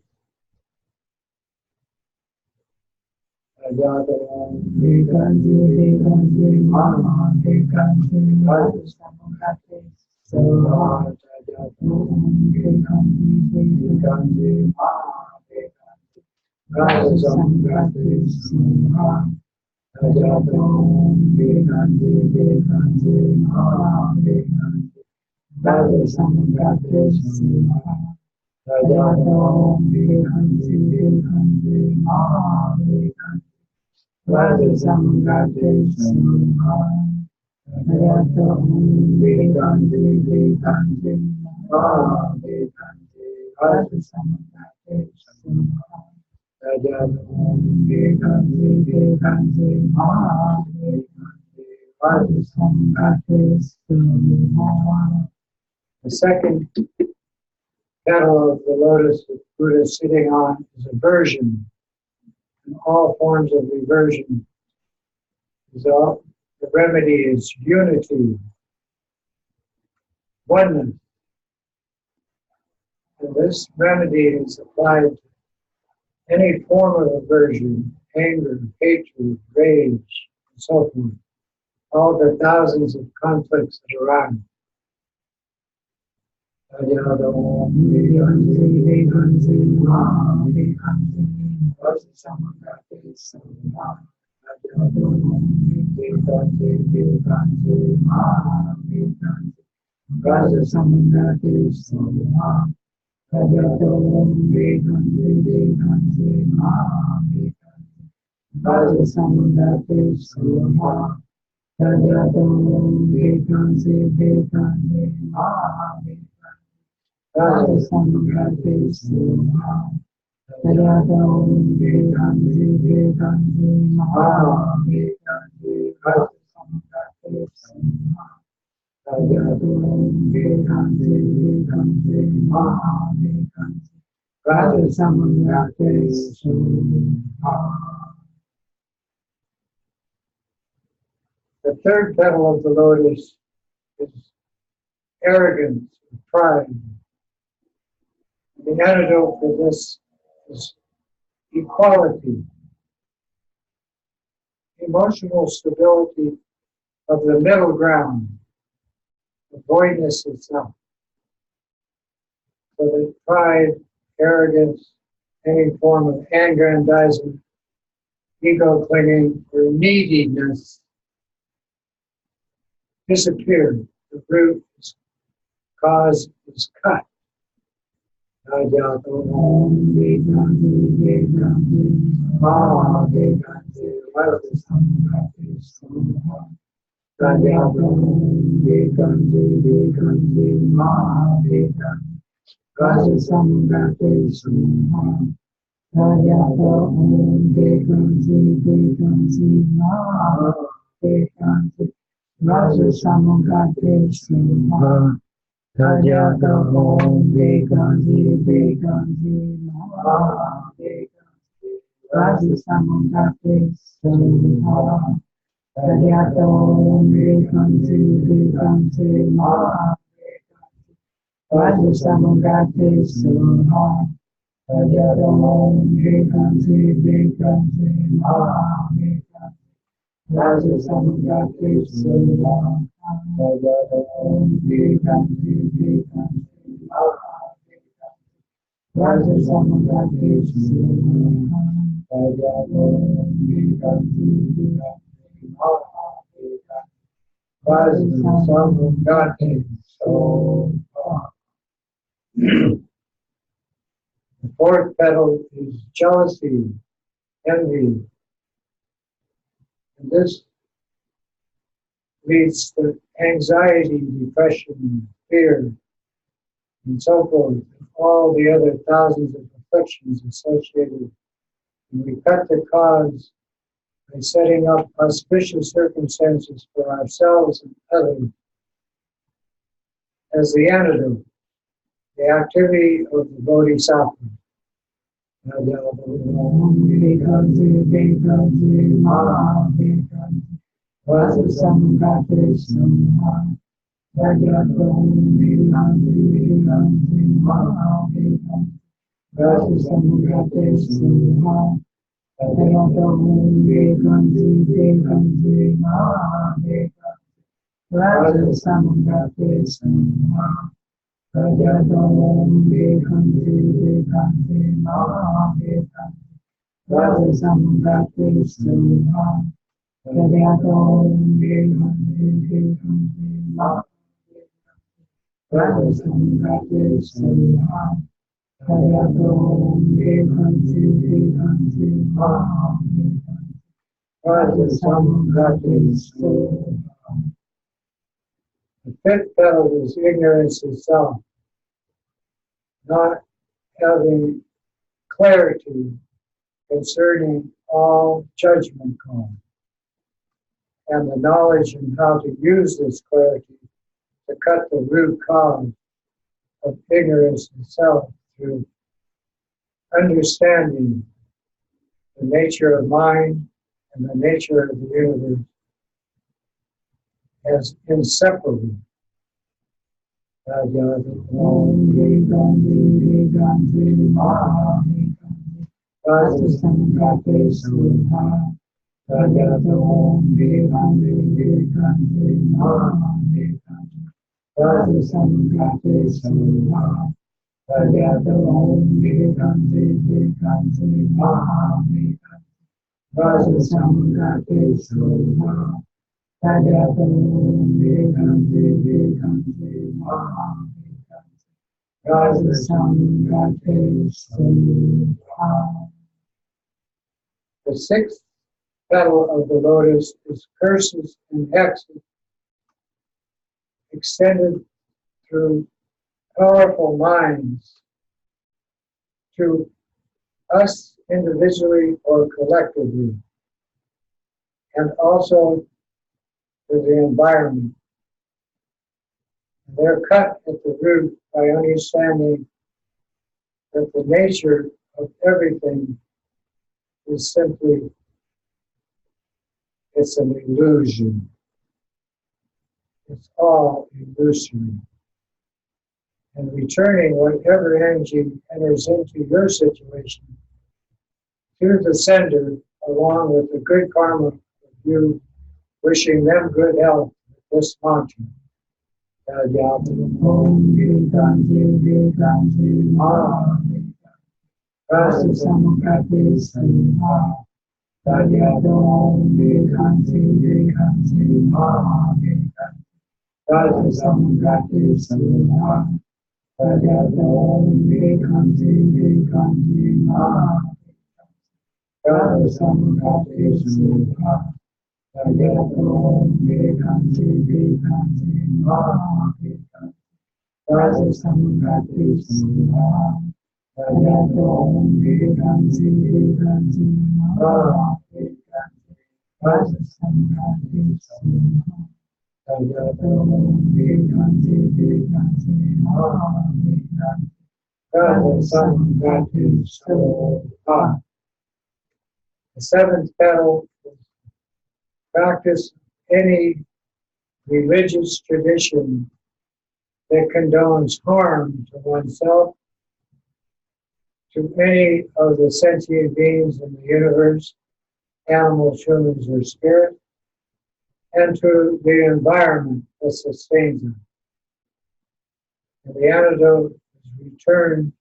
The second petal of the lotus that Buddha is sitting on is aversion. And all forms of reversion. So the remedy is unity, oneness, And this remedy is applied to any form of aversion, anger, hatred, rage, and so forth. All the thousands of conflicts that arise. The third petal of the lotus is arrogance, pride. The antidote for this is equality, emotional stability of the middle ground, the voidness itself. So that pride, arrogance, any form of aggrandizement, ego clinging, or neediness disappear. The root cause is cut. The fourth petal is jealousy, envy. And this leads to anxiety, depression, fear, and so forth. All the other thousands of afflictions associated. And we cut the cause by setting up auspicious circumstances for ourselves and others as the antidote, the activity of the Bodhisattva. The fifth petal is ignorance itself, not having clarity concerning all judgment calls, and the knowledge in how to use this clarity to cut the root cause of ignorance itself through understanding the nature of mind and the nature of the universe as inseparable. Rajata Om Vikanti Vikanti Maha Rajata Samgate Sudha Rajata Om Vikanti Vikanti Maha Rajata Samgate Sudha Rajata Om Vikanti Vikanti Maha Rajata Samgate Sudha Rajata Om Vikanti Vikanti Maha Rajata Samgate Sudha. The sixth petal of the lotus is curses and hexes extended through powerful minds to us individually or collectively, and also to the environment. They're cut at the root by understanding that the nature of everything is simply, it's an illusion. It's all illusory. And returning whatever energy enters into your situation to the sender, along with the good karma of you wishing them good health with this mantra. Rajata Om Vikanti Vikanti Maha Rajata Samgate Sudha Rajata Om Vikanti Vikanti Maha Rajata Samgate Sudha Rajata Om Vikanti Vikanti Maha Rajata Samgate Sudha Rajata Om Vikanti Vikanti Maha Rajata Samgate Sudha Rajata Om Vikanti Vikanti Maha Rajata Samgate Sudha Rajata Om Vikanti Vikanti Maha Rajata Samgate Sudha. The seventh petal is practice any religious tradition that condones harm to oneself, to any of the sentient beings in the universe, animals, humans, or spirit, and to the environment that sustains them. And the antidote is returned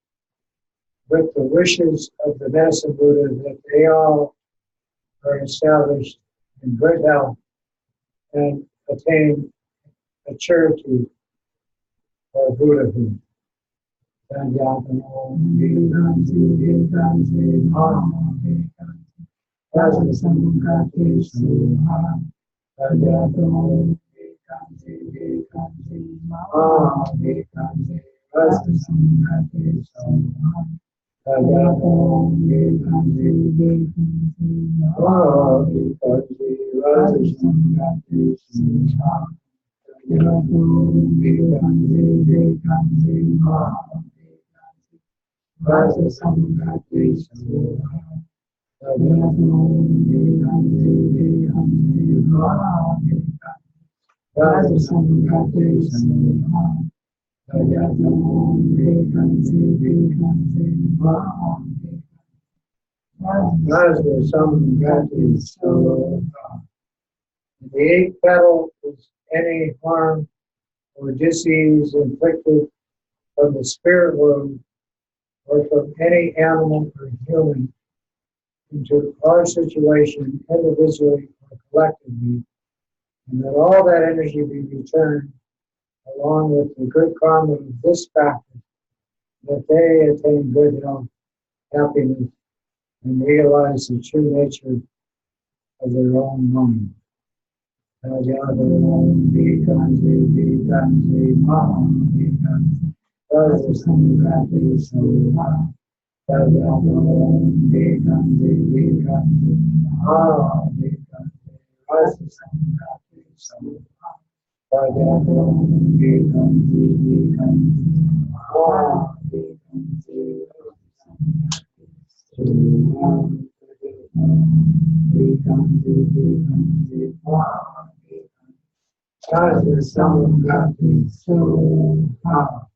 with the wishes of the Medicine Buddha that they all are established in good health and attain maturity or Buddhahood. Rajata Om Vikanti Vikanti Maha Rajata Samgate Sudha Rajata Om Vikanti Vikanti Maha Rajata Samgate Sudha Rajata Om Vikanti Vikanti Maha Rajata Samgate Sudha Rajata Om Vikanti Vikanti Maha Rajata Samgate Sudha Rajata Om Vikanti Vikanti Maha Rajata Samgate Sudha Rajata Om Vikanti Vikanti Maha Rajata Samgate Sudha. The eighth petal is any harm or disease inflicted from the spirit world or from any animal or human into our situation individually or collectively, and that all that energy be returned along with the good karma of this practice, that they attain good health, happiness, and realize the true nature of their own mind. Rajata Om Vikanti Vikanti Maha Rajata Samgate Sudha Rajata Om Vikanti Vikanti Maha Rajata Samgate Sudha Rajata Om Vikanti Vikanti Maha Vikanti Vikanti Maha Because the Son of God is so powerful.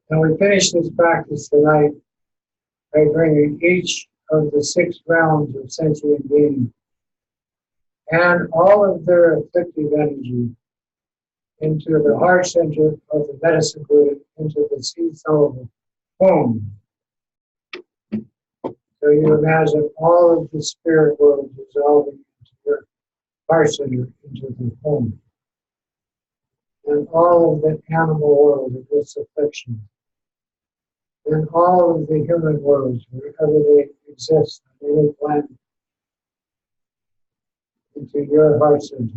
And we finish this practice tonight by bringing each of the 6 realms of sentient beings and all of their afflictive energy into the heart center of the medicine Buddha, into the seed soul of the home. So you imagine all of the spirit world dissolving into your heart center, into the home. And all of the animal world of its affliction. And all of the human worlds, wherever they exist on any planet, into your heart center.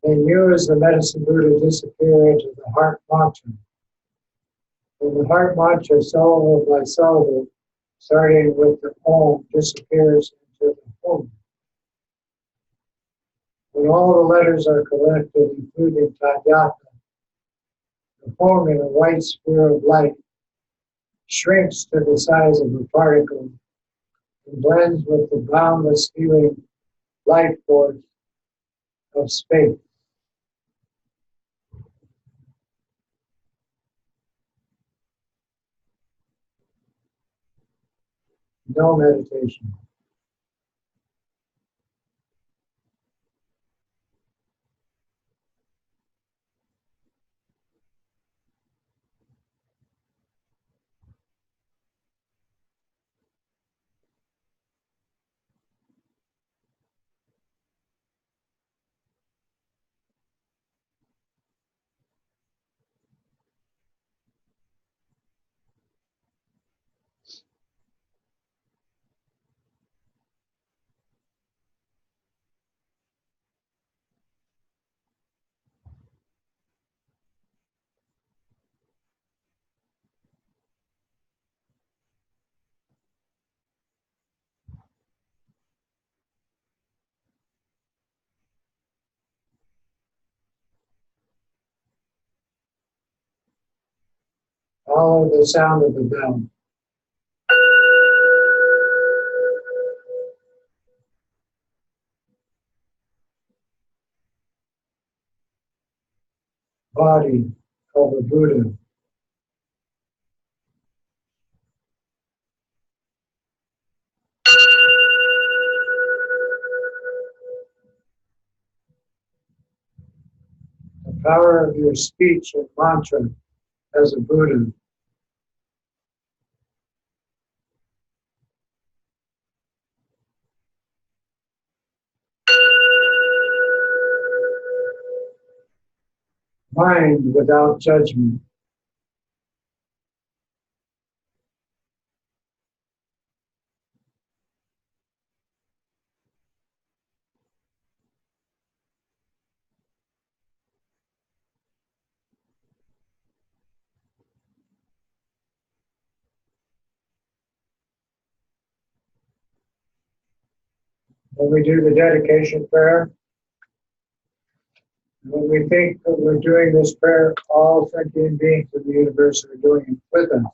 And you, as the medicine Buddha, disappear into the heart mantra. And the heart mantra, syllable by syllable, starting with the Om, disappears into the home. When all the letters are collected, including Tadyata, the home in a white sphere of light shrinks to the size of a particle and blends with the boundless healing life force of space. No meditation. Follow the sound of the bell. Body of a Buddha. The power of your speech and mantra as a Buddha. Mind without judgment. When we do the dedication prayer, when we think that we're doing this prayer, all sentient beings in the universe are doing it with us.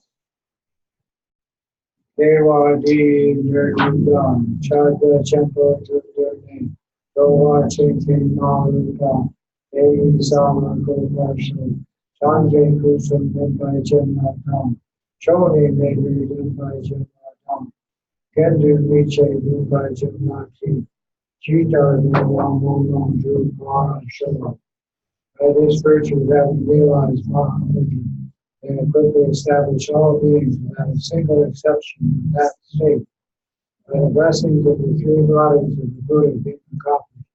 Dewa di nirgundam, chadda champa tudurne, dowa chintin maluka, devi sama kuvarsho, chanje kusum nimbai jannatam, choni megri nimbai jannatam, kendu niche nimbai jannati, Jita Nirvamam Dhruva Shava. By this virtue, having realized Mahamudra, they have quickly established all beings without a single exception in that state. By the blessings of the 3 bodies of the Buddha being accomplished,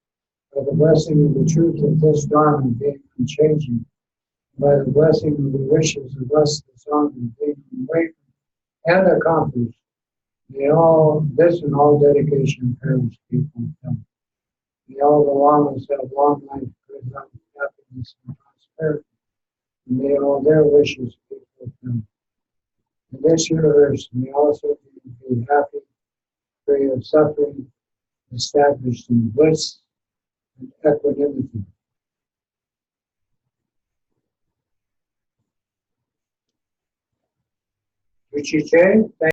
by the blessing of the truth of this Dharma being unchanging, by the blessing of the wishes of us, the Sangha, being awakened and accomplished, may all this and all dedication prayers be fulfilled. May all the lamas have long life, good health, happiness, and prosperity. And may all their wishes be fulfilled. In this universe, may also be happy, free of suffering, established in bliss and equanimity. Uchiche, thank